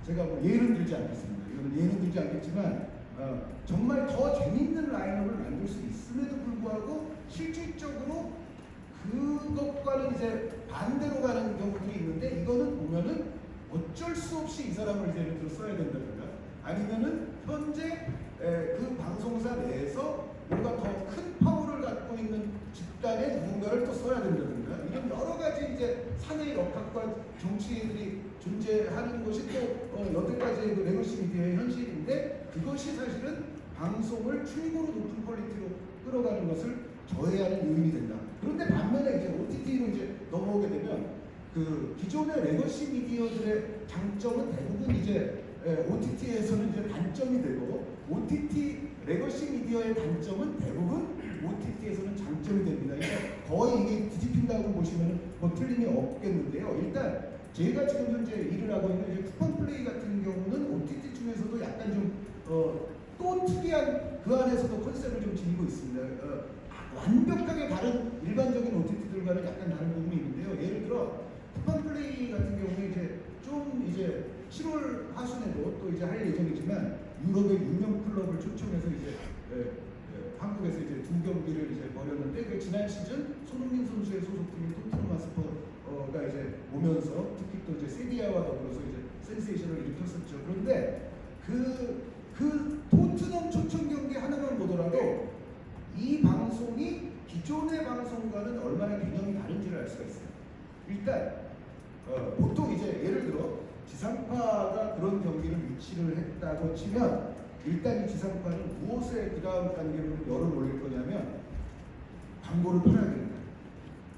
제가 뭐 예는 들지 않겠습니다. 이거는 예는 들지 않겠지만 정말 더 재밌는 라인업을 만들 수 있음에도 불구하고 실질적으로 그것과는 이제 반대로 가는 경우들이 있는데 이거는 보면은 어쩔 수 없이 이 사람을 이제 예를 들어 써야 된다든가 아니면은 현재 그 방송사 내에서 뭔가 더 큰 파워를 갖고 있는 집단의 누군가를 또 써야 된다든가 이런 여러 가지 이제 사내의 역학과 정치들이 존재하는 것이 또 여태까지의 그 레거시 미디어의 현실인데 그것이 사실은 방송을 최고로 높은 퀄리티로 끌어가는 것을 저해하는 요인이 된다. 그런데 반면에 이제 OTT로 이제 넘어오게 되면 그 기존의 레거시 미디어들의 장점은 대부분 이제 OTT에서는 이제 단점이 되고 OTT 레거시 미디어의 단점은 대부분 OTT에서는 장점이 됩니다. 그러니까 거의 이게 뒤집힌다고 보시면 뭐 틀림이 없겠는데요. 일단 제가 지금 현재 일을 하고 있는 이제 쿠팡 플레이 같은 경우는 OTT 중에서도 약간 좀 또 특이한 그 안에서도 컨셉을 좀 지니고 있습니다. 완벽하게 다른 일반적인 OTT들과는 약간 다른 부분이 있는데요. 예를 들어 쿠팡 플레이 같은 경우에 이제 좀 이제 7월 하순에도 또 이제 할 예정이지만 유럽의 유명 클럽을 초청해서 이제 한국에서 이제 2경기를 이제 벌였는데 그 지난 시즌 손흥민 선수의 소속팀인 토트넘 하스퍼가 이제 오면서 특히 또 이제 세비야와 더불어서 이제 센세이션을 일으켰었죠. 그런데 그 토트넘 초청 경기 하나만 보더라도 이 방송이 기존의 방송과는 얼마나 개념이 다른지를 알 수가 있어요. 일단 보통 이제 예를 들어 지상파가 그런 경기를 유치를 했다고 치면 일단 이 지상파는 무엇에 그 다음 단계로 열을 올릴 거냐면 광고를 팔아야 됩니다.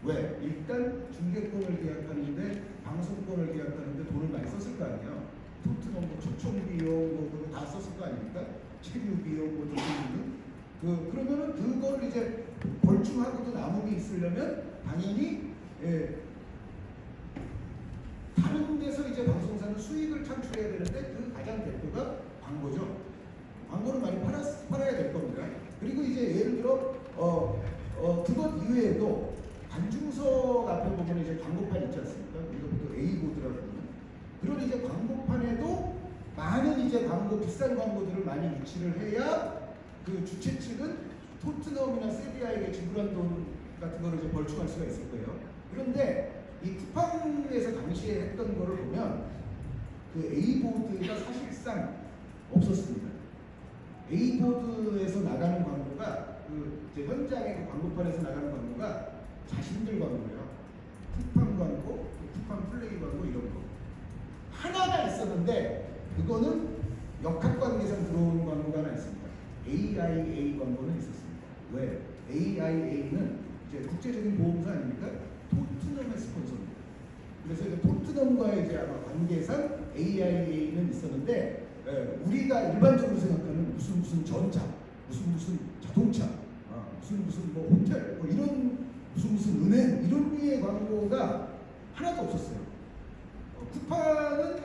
왜? 일단 중계권을 계약하는데 방송권을 계약하는데 돈을 많이 썼을 거 아니에요. 토트넘 뭐 초청 비용 뭐 그거 다 썼을 거 아닙니까? 체류 비용 뭐 등등. 그러면은 그걸 이제 벌충하고도 남음이 있으려면 당연히 다른 데서 이제 방송사는 수익을 창출해야 되는데 그 가장 대표가 광고죠. 광고를 많이 팔아야 될 겁니다. 그리고 이제 예를 들어 그것 이외에도 관중석 앞에 보면 이제 광고판 있지 않습니까? 이것도 A보드라고 하는 그런 이제 광고판에도 많은 이제 광고 비싼 광고들을 많이 유치를 해야 그 주최 측은 토트넘이나 세비야에게 지불한 돈 같은 거를 이제 벌충할 수가 있을 거예요. 그런데 이 쿠팡에서 당시에 했던 거를 보면 그 A보드가 사실상 없었습니다. A보드에서 나가는 광고가 그 이제 현장의 그 광고판에서 나가는 광고가 자신들 광고예요. 쿠팡 광고, 쿠팡 플레이 광고 이런 거 하나가 있었는데 그거는 역학관계상 들어온 광고가 하나 있습니다. AIA 광고는 있었습니다. 왜? AIA는 이제 국제적인 보험사 아닙니까? 토트넘의 스폰서입니다. 그래서 이제 토트넘과의 이제 아마 관계상 AIA는 있었는데 우리가 일반적으로 생각하는 무슨 전차, 무슨 자동차, 무슨 뭐 호텔, 뭐 이런 무슨 은행 이런 류의 광고가 하나도 없었어요. 쿠팡은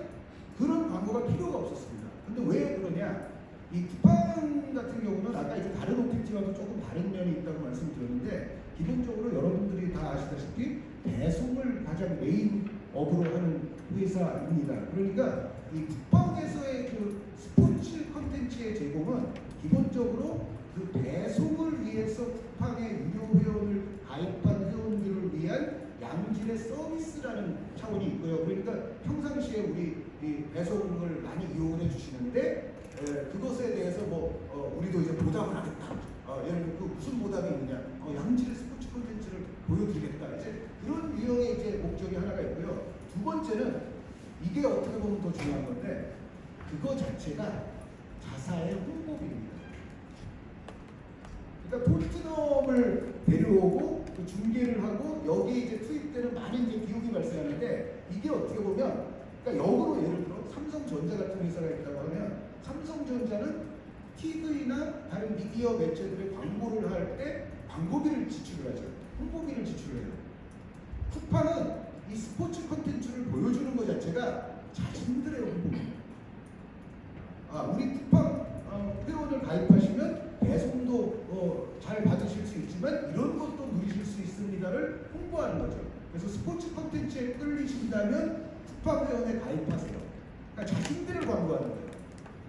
그런 광고가 필요가 없었습니다. 근데 왜 그러냐? 이 쿠팡 같은 경우는 아까 이제 다른 OTT와도 조금 다른 면이 있다고 말씀드렸는데 기본적으로 여러분들이 다 아시다시피 배송을 가장 메인업으로 하는 회사입니다. 그러니까 이 쿠팡에서의 그 스포츠 컨텐츠의 제공은 기본적으로 그 배송을 위해서 쿠팡의 유료 회원을 가입한 회원들을 위한 양질의 서비스라는 차원이 있고요. 그러니까 평상시에 우리 이 배송을 많이 이용을 해주시는데 그것에 대해서 뭐 우리도 이제 보답을 하겠다. 예를 들어 그 무슨 보답이 있느냐? 양질의 스포츠 콘텐츠를 보여드리겠다. 이제 그런 유형의 이제 목적이 하나가 있고요. 두 번째는 이게 어떻게 보면 더 중요한 건데 그거 자체가 자사의 홍보비입니다. 그러니까 토트넘을 데려오고 그 중계를 하고 여기에 이제 투입되는 많은 이제 비용이 발생하는데 이게 어떻게 보면 그러니까 역으로 예를 들어 삼성전자 같은 회사가 있다고 하면 삼성전자는 TV나 다른 미디어 매체들의 광고를 할 때 광고비를 지출을 하죠. 홍보비를 지출을 해요. 쿠팡은 이 스포츠 콘텐츠를 보여주는 것 자체가 자신들의 홍보입니다. 우리 쿠팡 회원을 가입하시면 배송도 잘 받으실 수 있지만 이런 것도 누리실 수 있습니다를 홍보하는 거죠. 그래서 스포츠 콘텐츠에 끌리신다면 쿠팡 회원에 가입하세요. 그러니까 자신들을 광고하는 거예요.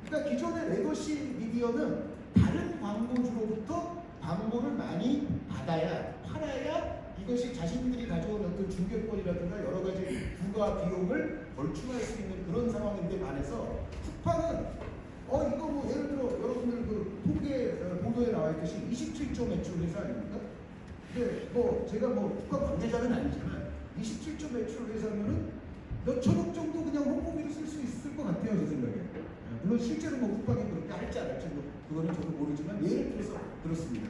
그러니까 기존의 레거시 미디어는 다른 광고주로부터 광고를 많이 받아야 팔아야 이것이 자신들이 가져온 어떤 중개권이라든가 여러 가지 부가 비용을 벌충할 수 있는 그런 상황인데 반해서 쿠팡은 이거 뭐 예를 들어 여러분들 그 통계 보도에 나와 있듯이 27조 매출 회사 아닙니까? 근데 뭐 제가 뭐 쿠팡 관계자는 아니지만 27조 매출 회사면은 몇 천억 정도 그냥 홍보비로 쓸 수 있을 것 같아요, 제 생각에. 물론 실제로 뭐 쿠팡이 그렇게 할지 안 할지 뭐 그거는 저도 모르지만 예를 들어서 그렇습니다.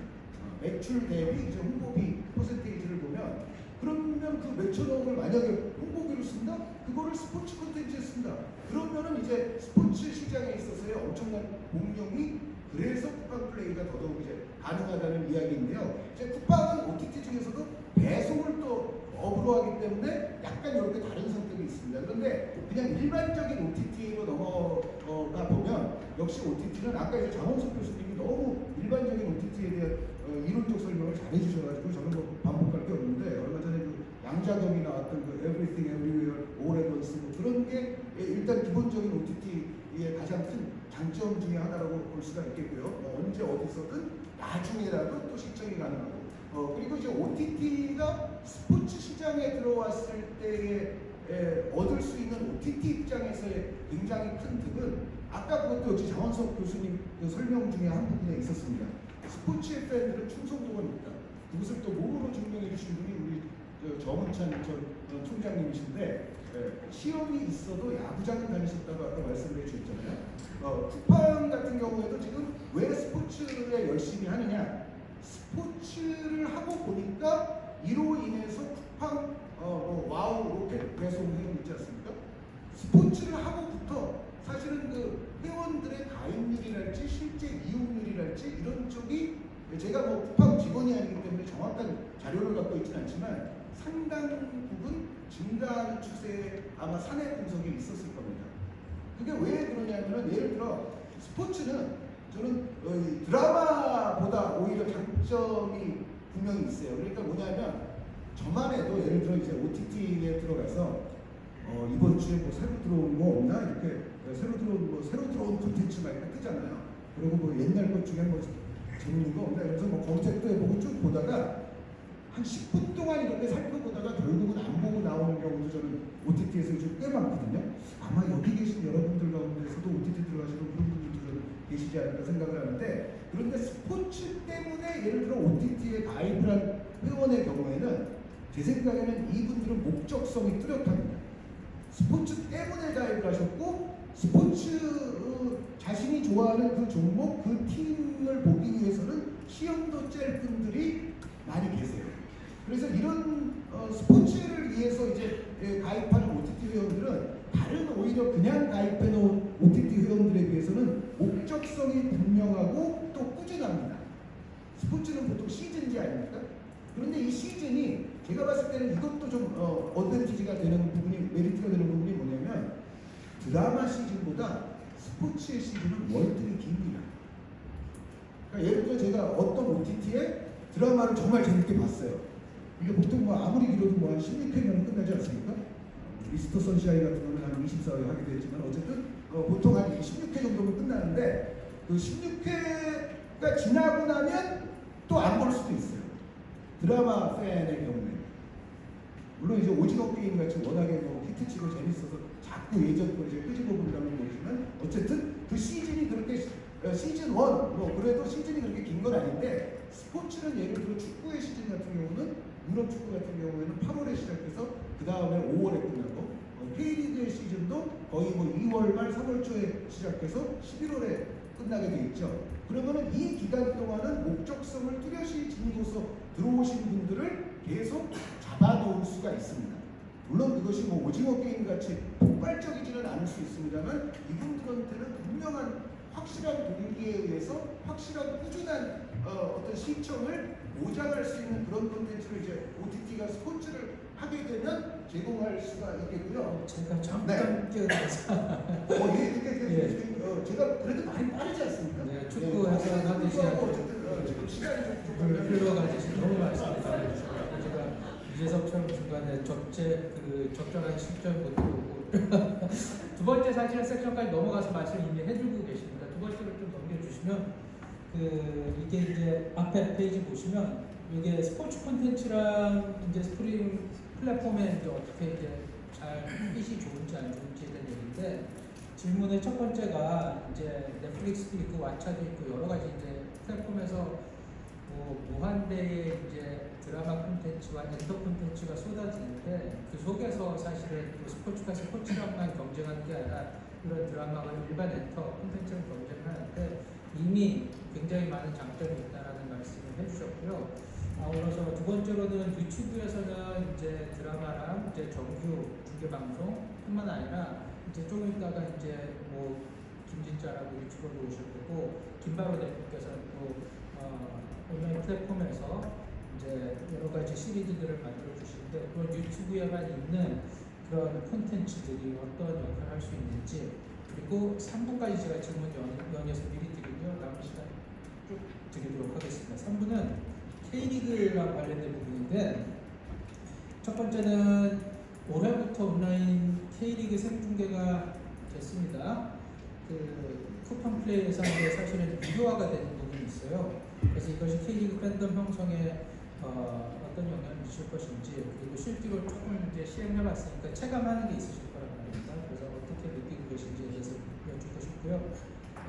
매출 대비 이제 홍보비 퍼센테이지를 보면 그러면 그 몇천억을 만약에 홍보비로 쓴다? 그거를 스포츠 콘텐츠에 쓴다. 그러면은 이제 스포츠 시장에 있어서의 엄청난 공룡이 그래서 쿠팡 플레이가 더더욱 이제 가능하다는 이야기인데요. 이제 쿠팡은 OTT 중에서도 배송을 또 업으로 하기 때문에 약간 이렇게 다른 성격이 있습니다. 그런데 그냥 일반적인 OTT로 넘어가 보면 역시 OTT는 아까 이제 장원석 교수님이 너무 일반적인 OTT에 대한 이론적 설명을 잘 해주셔가지고 저는 뭐 반복할 게 없는데 얼마 전에 그 양자경이 나왔던 그 Everything Everywhere All at Once 뭐 그런 게 일단 기본적인 OTT의 가장 큰 장점 중에 하나라고 볼 수가 있겠고요. 언제 어디서든 나중에라도 또 시청이 가능하고 그리고 이제 OTT가 스포츠 시장에 들어왔을 때에 얻을 수 있는 OTT 입장에서의 굉장히 큰 득은 아까 그것도 역시 장원석 교수님 그 설명 중에 한 부분에 있었습니다. 스포츠의 팬들은 충성도가 높다. 그것을 또 몸으로 증명해 주신 분이 우리 정은찬 전 총장님이신데 시험이 있어도 야구장을 다니셨다고 아까 말씀해 주셨잖아요. 쿠팡 같은 경우에도 지금 왜 스포츠를 열심히 하느냐? 스포츠를 하고 보니까 이로 인해서 쿠팡 와우 롯데 배송 회원 있지 않습니까? 스포츠를 하고부터 사실은 그 회원들의 가입률이랄지 실제 이용률이랄지 이런 쪽이 제가 뭐 쿠팡 직원이 아니기 때문에 정확한 자료를 갖고 있지는 않지만 상당 부분 증가하는 추세에 아마 사내 분석이 있었을 겁니다. 그게 왜 그러냐면은 예를 들어 스포츠는 저는 드라마보다 오히려 장점이 분명히 있어요. 그러니까 뭐냐면 저만 해도 예를 들어 이제 OTT에 들어가서 이번 주에 뭐 새로 들어온 거 없나 이렇게 새로 들어온 콘텐츠 막 이렇게 뜨잖아요. 그리고 뭐 옛날 것 중에 뭐 재밌는 거 없나 그래서 뭐 검색도 해보고 쭉 보다가 한 10분 동안 이렇게 살펴보다가 결국은 안 보고 나오는 경우도 저는 OTT에서 요즘 꽤 많거든요. 아마 여기 계신 여러분들 가운데서도 OTT 들어가시는 그런 분들도 좀 계시지 않을까 생각을 하는데 그런데 스포츠 때문에 예를 들어 OTT에 가입을 한 회원의 경우에는 제 생각에는 이분들은 목적성이 뚜렷합니다. 스포츠 때문에 가입을 하셨고 스포츠 자신이 좋아하는 그 종목, 그 팀을 보기 위해서는 시험도 짤 분들이 많이 계세요. 그래서 이런 스포츠를 위해서 이제 가입하는 OTT 회원들은 다른 오히려 그냥 가입해 놓은 OTT 회원들에 비해서는 목적성이 분명하고 또 꾸준합니다. 스포츠는 보통 시즌제 아닙니까? 그런데 이 시즌이 제가 봤을 때는 이것도 좀 어드밴티지가 되는 부분이 메리트가 되는 부분이 뭐냐면 드라마 시즌보다 스포츠의 시즌은 월등히 깁니다. 그러니까 예를 들어 제가 어떤 OTT에 드라마를 정말 재밌게 봤어요. 이게 보통 뭐 아무리 길어도 뭐 한 16회면 끝나지 않습니까? 미스터 선샤인 같은 경우는 한 24회 하게 되지만 어쨌든 보통 한 16회 정도면 끝나는데 그 16회가 지나고 나면 또 안 볼 수도 있어요. 드라마 팬의 경우에. 물론 이제 오징어 게임 같이 워낙에 뭐 히트치고 재밌어서 자꾸 예전 거 이제 끄집어 본다는 거지만 어쨌든 그 시즌이 그렇게 시즌 1 뭐 그래도 시즌이 그렇게 긴 건 아닌데 스포츠는 예를 들어 축구의 시즌 같은 경우는 유럽 축구 같은 경우에는 8월에 시작해서 그 다음에 5월에 끝나고 K리그의 시즌도 거의 뭐 2월 말 3월 초에 시작해서 11월에 끝나게 돼 있죠. 그러면은 이 기간 동안은 목적성을 뚜렷이 지니고서 들어오신 분들을 계속 잡아놓을 수가 있습니다. 물론 그것이 뭐 오징어 게임 같이 폭발적이지는 않을 수 있습니다만 이분들한테는 분명한 확실한 동기에 의해서 확실한 꾸준한 어떤 시청을 보장할 수 있는 그런 콘텐츠를 이제 OTT가 스포츠를 하게 되면 제공할 수가 있겠고요. 제가 잠깐 끼어들어서 제가 그래도 많이 빠르지 않습니까? 네, 축구 해설하듯이 어쨌든 지금 시간이 좀 흘러가듯이 너무 말씀드리고 제가 유재석처럼 중간에 적절한 시점 못 들어오고 두 번째 사실은 섹션까지 넘어가서 말씀 이미 해주고 계십니다. 두 번째로 좀 넘겨주시면 이게 이제 앞에 페이지 보시면 이게 스포츠 콘텐츠랑 이제 스트리밍 플랫폼에 이제 어떻게 이제 잘 핏이 좋은지 안 좋은지에 대한 얘기인데 질문의 첫 번째가 이제 넷플릭스도 있고 왓챠도 있고 여러 가지 이제 플랫폼에서 뭐 무한대의 이제 드라마 콘텐츠와 엔터 콘텐츠가 쏟아지는데 그 속에서 사실은 스포츠가 스포츠랑만 경쟁하는 게 아니라 이런 드라마가 일반 엔터 콘텐츠랑 경쟁하는데 이미 굉장히 많은 장점이 있다라는 말씀을 해주셨고요. 그래서 두 번째로는 유튜브에서는 이제 드라마랑 이제 정규 중계 방송뿐만 아니라 이제 조금 있다가 이제 뭐 김진짜라고 유튜버도 오실 거고 김바로 대표께서는 또 온라인 플랫폼에서 이제 여러 가지 시리즈들을 만들어 주시는데 그런 유튜브에만 있는 그런 콘텐츠들이 어떤 역할을 할 수 있는지 그리고 3부까지 제가 질문 연이어서 미리 드리고요. 남은 시간 쭉 드리도록 하겠습니다. 3부는 K리그랑 관련된 부분인데 첫 번째는 올해부터 온라인 K리그 생중계가 됐습니다. 그 쿠팡 플레이에서 사실은 무료화가 되는 부분이 있어요. 그래서 이것이 K리그 팬덤 형성에 어떤 영향을 미칠 것인지 그리고 실제로 조금 이제 시행해봤으니까 체감하는 게 있으실 거란 말입니다. 그래서 어떻게 느끼고 계신지에 대해서 여쭙고 싶고요.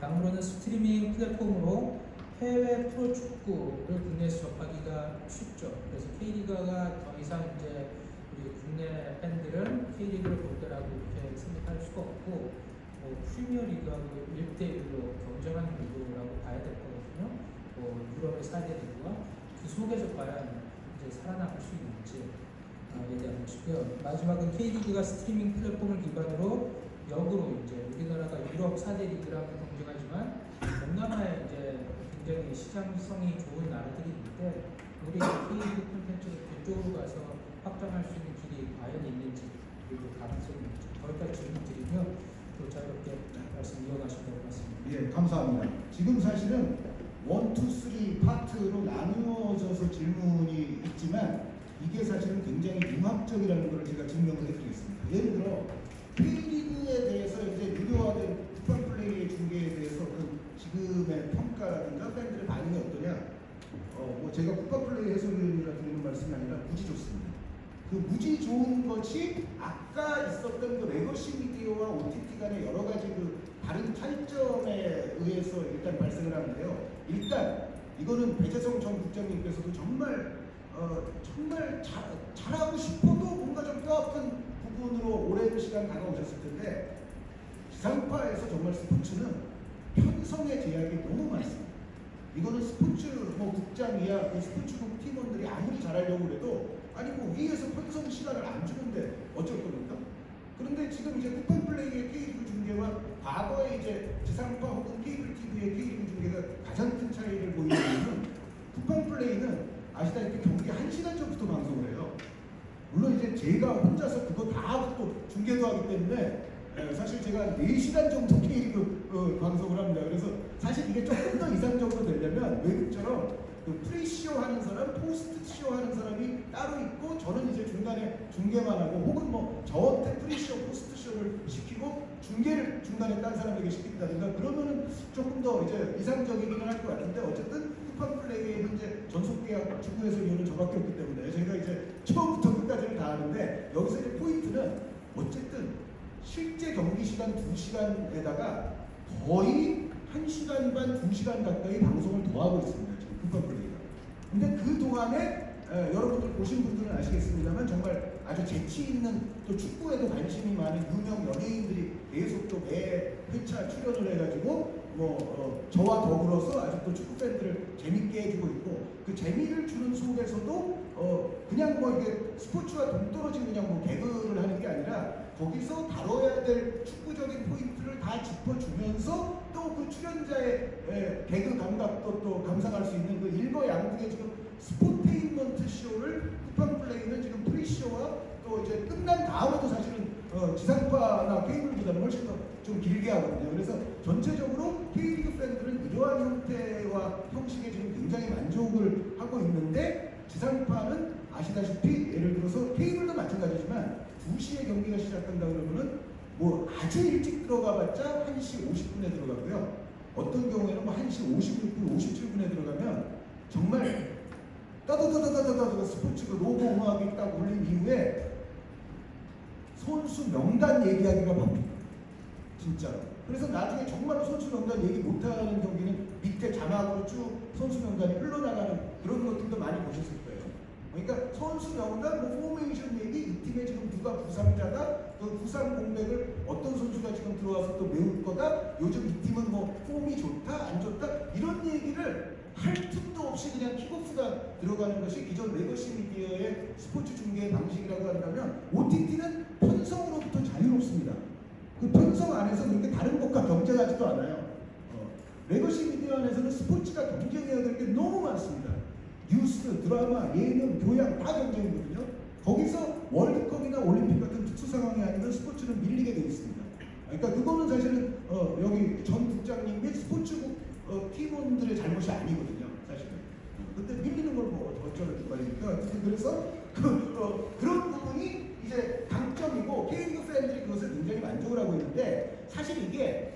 다음으로는 스트리밍 플랫폼으로 해외 프로축구를 국내에서 접하기가 쉽죠. 그래서 K리그가 더 이상 이제 우리 국내 팬들은 K리그를 볼 때라고 이렇게 생각할 수가 없고 프리미어리그하고 1대1로 경쟁하는 리그라고 봐야 될 거거든요. 유럽의 4대 리그와 그 속에서 과연 이제 살아남을 수 있는지에 대한 것이고요. 마지막은 K리그가 스트리밍 플랫폼을 기반으로 역으로 이제 우리나라가 유럽 4대 리그랑 경쟁하지만 동남아에 이제 굉장히 시장성이 좋은 나라들이 있는데 우리 K리그 콘텐츠를 그쪽으로 가서 확장할 수 있는 길이 과연 있는지 그리고 가능성이 있는지 거기까지 질문 드리며 또 자유롭게 말씀 이어가시면 될 것 같습니다. 예, 감사합니다. 지금 사실은 1, 2, 3 파트로 나누어져서 질문이 있지만 이게 사실은 굉장히 융합적이라는 걸 제가 증명을 해드리겠습니다. 예를 들어 K리그에 대해서 이제 유료화된 쿠팡 플레이의 중계에 대해서 그 지금의 평가라든가 팬들의 반응이 어떠냐? 뭐 제가 쿠팡 플레이 해설위원이라 드리는 말씀이 아니라 무지 좋습니다. 그 무지 좋은 것이 아까 있었던 그 레거시 미디어와 OTT 간의 여러 가지 그 다른 차이점에 의해서 일단 발생을 하는데요. 일단 이거는 배재성 전 국장님께서도 정말 잘하고 싶어도 뭔가 좀 뼈아픈 부분으로 오랜 시간 다가오셨을 텐데 지상파에서 정말 스포츠는 편성의 제약이 너무 많습니다. 이거는 스포츠 국장 이하 그 스포츠국 팀원들이 아무리 잘하려고 해도 아니 위에서 편성 시간을 안 주는데 어쩔 겁니까? 그런데 지금 이제 쿠팡 플레이의 K리그 중계와 과거에 이제 지상파 혹은 케이블 TV의 K리그 중계가 가장 큰 차이를 보이는 이유는 쿠팡 플레이는 아시다시피 경기 1시간 전부터 방송을 해요. 물론 이제 제가 혼자서 그거 다 또 중계도 하기 때문에 사실 제가 4시간 정도 K리그 방송을 합니다. 그래서 사실 이게 조금 더 이상적으로 되려면 외국처럼 그 프리쇼 하는 사람, 포스트쇼 하는 사람이 따로 있고 저는 이제 중간에 중계만 하고 혹은 뭐 저한테 프리쇼, 포스트쇼를 시키고 중계를 중간에 딴 사람에게 시킨다든가 그러면은 조금 더 이제 이상적이기는 할 것 같은데 어쨌든 쿠팡 플레이의 현재 전속계약 축구 해설위원은 저밖에 없기 때문에 제가 이제 처음부터 끝까지는 다 하는데 여기서 이제 포인트는 어쨌든 실제 경기 시간 2시간에다가 거의 1시간 반, 2시간 가까이 방송을 더 하고 있습니다. 지금 쿠팡 플레이가. 근데 그 동안에 여러분들 보신 분들은 아시겠습니다만 정말 아주 재치 있는 또 축구에도 관심이 많은 유명 연예인들이 계속 또 매 회차 출연을 해가지고 저와 더불어서 아직도 축구 팬들을 재밌게 해주고 있고 그 재미를 주는 속에서도 그냥 이게 스포츠와 동떨어진 그냥 개그를 하는 게 아니라 거기서 다뤄야 될 축구적인 포인트를 다 짚어주면서 또 그 출연자의 개그 감각도 또 감상할 수 있는 그 일거양득의 지금 스포테인먼트 쇼를 쿠팡 플레이는 지금 프리쇼와 또 이제 끝난 다음에도 사실은 지상파나 케이블보다는 훨씬 더 좀 길게 하거든요. 그래서 전체적으로 K리그 팬들은 이러한 형태와 형식에 지금 굉장히 만족을 하고 있는데 지상파는 아시다시피 예를 들어서 케이블도 마찬가지지만 2시에 경기가 시작한다 그러면은 아주 일찍 들어가봤자 1시 50분에 들어가고요. 어떤 경우에는 1시 56분, 57분에 들어가면 정말 따다다다다다다 스포츠 그 로고 음악이 딱 울린 이후에 선수 명단 얘기하기가 바쁩니다. 진짜로. 그래서 나중에 정말로 선수 명단 얘기 못하는 경기는 밑에 자막으로 쭉 선수 명단이 흘러나가는 그런 것들도 많이 보셨을 거예요. 그러니까 선수 명단, 포메이션 얘기, 이 팀에 지금 누가 부상자다, 그 부상 공백을 어떤 선수가 지금 들어와서 또 메울 거다, 요즘 이 팀은 폼이 좋다, 안 좋다, 이런 얘기를 할 틈도 없이 그냥 킥오프가 들어가는 것이 기존 레거시 미디어의 스포츠 중계 방식이라고 한다면 OTT는 편성으로부터 자유롭습니다. 그 편성 안에서 그렇게 다른 것과 경쟁하지도 않아요. 레거시 미디어 안에서는 스포츠가 경쟁해야 될 게 너무 많습니다. 뉴스, 드라마, 예능, 교양 다 경쟁이거든요. 거기서 월드컵이나 올림픽 같은 특수 상황이 아니면 스포츠는 밀리게 되어 있습니다. 그러니까 그거는 사실은 여기 전 국장님 및 스포츠국 팀원들의 잘못이 아니거든요. 사실은. 근데 밀리는 걸 어쩌라고 말입니까? 그래서 그런 부분이 이제 강점이고 K리그 팬들이 그것을 굉장히 만족을 하고 있는데 사실 이게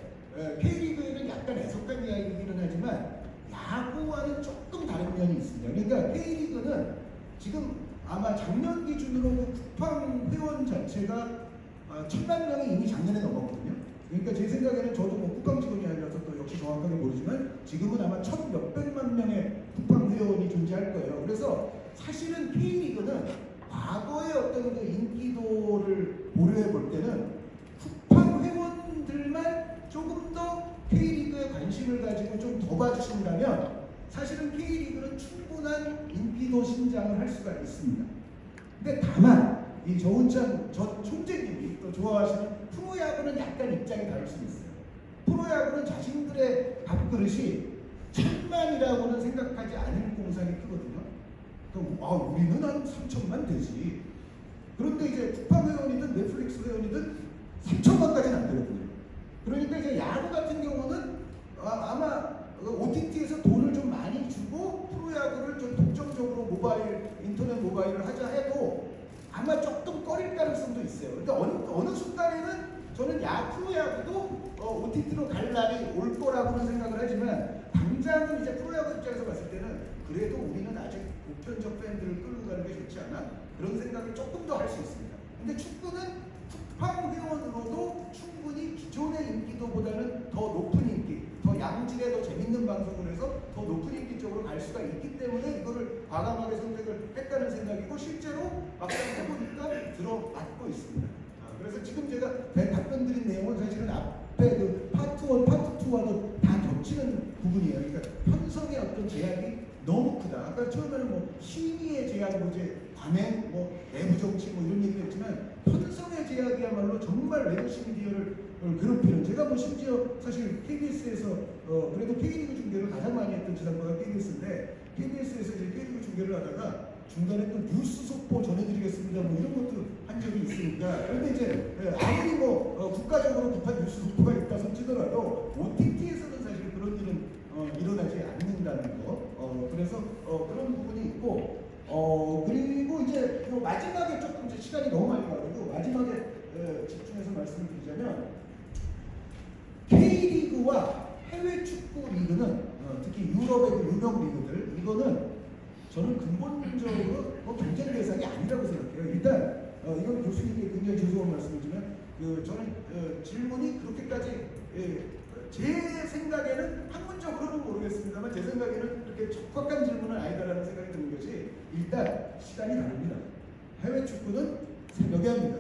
K리그에는 약간 애석한 이야기이기는 하지만 야구와는 조금 다른 면이 있습니다. 그러니까 K리그는 지금 아마 작년 기준으로 쿠팡 회원 자체가 1000만 명이 이미 작년에 넘었거든요. 그러니까 제 생각에는 저도 쿠팡 직원이 아니라서 또 역시 정확하게 모르지만 지금은 아마 1000몇백만 사실은 K리그는 과거의 어떤 그 인기도를 고려해 볼 때는 쿠팡 회원들만 조금 더 K리그에 관심을 가지고 좀 더 봐주신다면 사실은 K리그는 충분한 인기도 신장을 할 수가 있습니다. 근데 다만 이 조은찬 전 총재님이 또 좋아하시는 프로야구는 약간 입장이 다를 수 있어요. 프로야구는 자신들의 밥그릇이 1000만이라고는 생각하지 않을 공산이 크거든요. 그럼 우리는 한 3천만 되지. 그런데 이제 쿠팡 회원이든 넷플릭스 회원이든 3천만까지는 안 되거든요. 그러니까 이제 야구 같은 경우는 아마 OTT에서 돈을 좀 많이 주고 프로야구를 좀 독점적으로 인터넷 모바일을 하자 해도 아마 조금 꺼릴 가능성도 있어요. 그러니까 어느 순간에는 저는 프로야구도 OTT로 갈 날이 올 거라고는 생각을 하지만 당장은 이제 프로야구 입장에서 봤을 때는 그래도 우리는 아직 보편적 팬들을 끌고 가는 게 좋지 않아? 그런 생각을 조금 더 할 수 있습니다. 근데 축구는 쿠팡 회원으로도 충분히 기존의 인기도보다는 더 높은 인기, 더 양질의 더 재밌는 방송을 해서 더 높은 인기 쪽으로 갈 수가 있기 때문에 이거를 과감하게 선택을 했다는 생각이고 실제로 막상 해보니까 들어맞고 있습니다. 그래서 지금 제가 답변 드린 내용은 사실은 앞에 그 파트 1, 파트 2와도 다 겹치는 부분이에요. 그러니까 편성의 어떤 제약이 너무 크다. 아까 처음에는 뭐 심의의 제약, 관행, 내부 정치 이런 얘기했지만 편성의 제약이야말로 정말 레거시 미디어를 괴롭히는. 제가 심지어 사실 KBS에서 그래도 K리그 중계를 가장 많이 했던 지상파가 KBS인데 KBS에서 이제 K리그 중계를 하다가 중간에 또 뉴스 속보 전해드리겠습니다 이런 것도 한 적이 있으니까. 그런데 이제 아무리 국가적으로 급한 뉴스 속보가 있다 손치더라도 OTT에서는 사실 그런 일은 일어나지 않는다는 거. 그래서 그런 부분이 있고 그리고 이제 마지막에 조금 이제 시간이 너무 많이 가지고 마지막에 집중해서 말씀을 드리자면 K리그와 해외 축구 리그는 특히 유럽의 그 유명 리그들 이거는 저는 근본적으로 경쟁 대상이 아니라고 생각해요. 일단 이건 교수님께 굉장히 죄송한 말씀이지만 저는 질문이 그렇게까지 제 생각에는 학문적으로는 모르겠습니다만 제 생각에는 그렇게 적확한 질문은 아니다라는 생각이 드는 것이 일단 시간이 다릅니다. 해외 축구는 새벽에 합니다.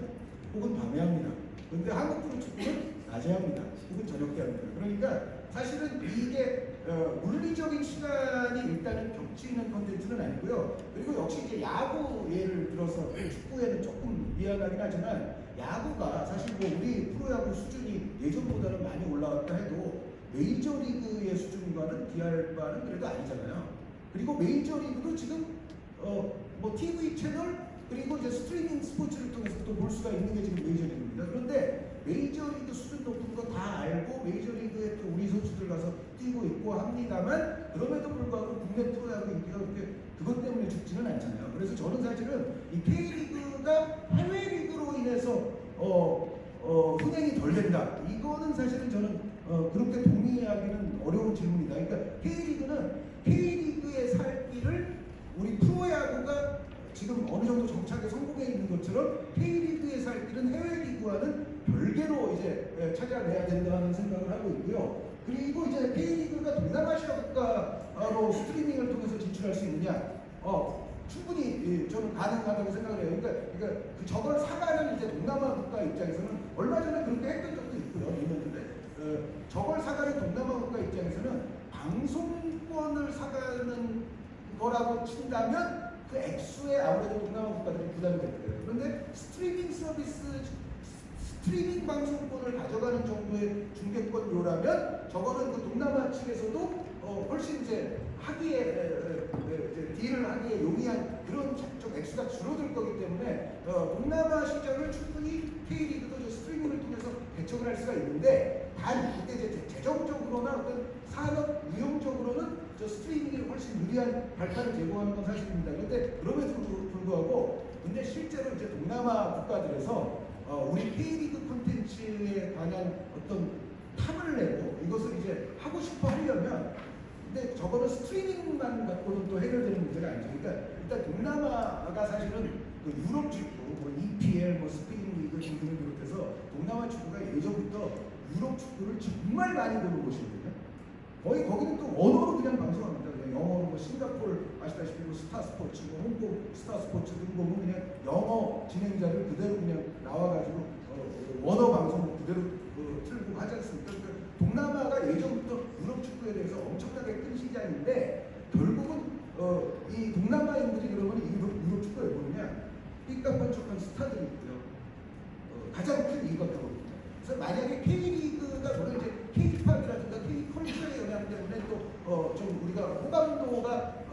혹은 밤에 합니다. 그런데 한국 프로 축구는 낮에 합니다. 혹은 저녁 때 합니다. 그러니까 사실은 이게 물리적인 시간이 일단은 겹치는 콘텐츠는 아니고요. 그리고 역시 이제 야구 예를 들어서 축구에는 조금 미안하긴 하지만 야구가 사실 우리 프로야구 수준이 예전보다는 많이 올라왔다 해도 메이저리그의 수준과는 비할 바는 그래도 아니잖아요. 그리고 메이저리그도 지금 TV 채널 그리고 이제 스트리밍 스포츠를 통해서 또 볼 수가 있는 게 지금 메이저리그입니다. 그런데 메이저리그 수준 높은 거 다 알고 메이저리그에 또 우리 선수들 가서 뛰고 있고 합니다만 그럼에도 불구하고 국내 프로야구 인기가 그렇게 그것 때문에 죽지는 않잖아요. 그래서 저는 사실은 이 K리그가 해외 리그로 인해서 흥행이 덜 된다. 이거는 사실은 저는 그렇게 동의하기는 어려운 질문이다. 그러니까 K리그의 살 길을 우리 프로야구가 지금 어느 정도 정착에 성공해 있는 것처럼 K리그의 살 길은 해외 리그와는 별개로 이제 찾아내야 된다는 생각을 하고 있고요. 그리고 이제 K리그가 동남아시아 국가로 스트리밍을 통해서 진출할 수 있느냐? 충분히 저는 가능하다고 생각을 해요. 그러니까 저걸 사가는 이제 동남아 국가 입장에서는 얼마 전에 그렇게 했던 적도 있고요. 있는데 저걸 사가는 동남아 국가 입장에서는 방송권을 사가는 거라고 친다면 그 액수에 아무래도 동남아 국가들이 부담이 될 거예요. 그런데 스트리밍 서비스, 스트리밍 방송권을 가져가는 정도의 중개권료라면 저거는 그 동남아 측에서도 훨씬 이제 하기에 딜을 하기에 용이한 그런 좀 액수가 줄어들 거기 때문에 동남아 시장을 충분히 K리그도 저 스트리밍을 통해서 개척을 할 수가 있는데 단 그때 이제 재정적으로나 어떤 산업 유형적으로는 저 스트리밍이 훨씬 유리한 발판을 제공하는 건 사실입니다. 그런데 그럼에도 불구하고 근데 실제로 이제 동남아 국가들에서 우리 K리그 콘텐츠에 관한 어떤 탐을 내고 이것을 이제 하고 싶어 하려면 근데 저거는 스트리밍만 갖고는 또 해결되는 문제가 아니죠. 그러니까 일단 동남아가 사실은 그 유럽 축구, EPL, 스페인 리그 등등을 비롯해서 동남아 축구가 예전부터 유럽 축구를 정말 많이 보는 곳이거든요. 거의 거기는 또 언어로 그냥 방송합니다. 그냥 영어로 뭐 싱가포르 아시다시피 뭐 스타 스포츠, 뭐 홍콩 스타 스포츠 등 보면 그냥 영어 진행자를 그대로 그냥 나와가지고 원어 방송 그대로 틀고 하지 않습니까? 그러니까 동남아가 예전부터 유럽 축구에 대해서 엄청나게 큰 시장인데 결국은 이 동남아인들이 그러면 이 유럽 축구에 보면 삐까뻔쩍한 스타들이 있고요. 가장 큰 이유가 그거거든요. 그래서 만약에 K리그가 물론 이제 K팝이라든가 K컬처의 영향 때문에 또 좀 우리가 호감도가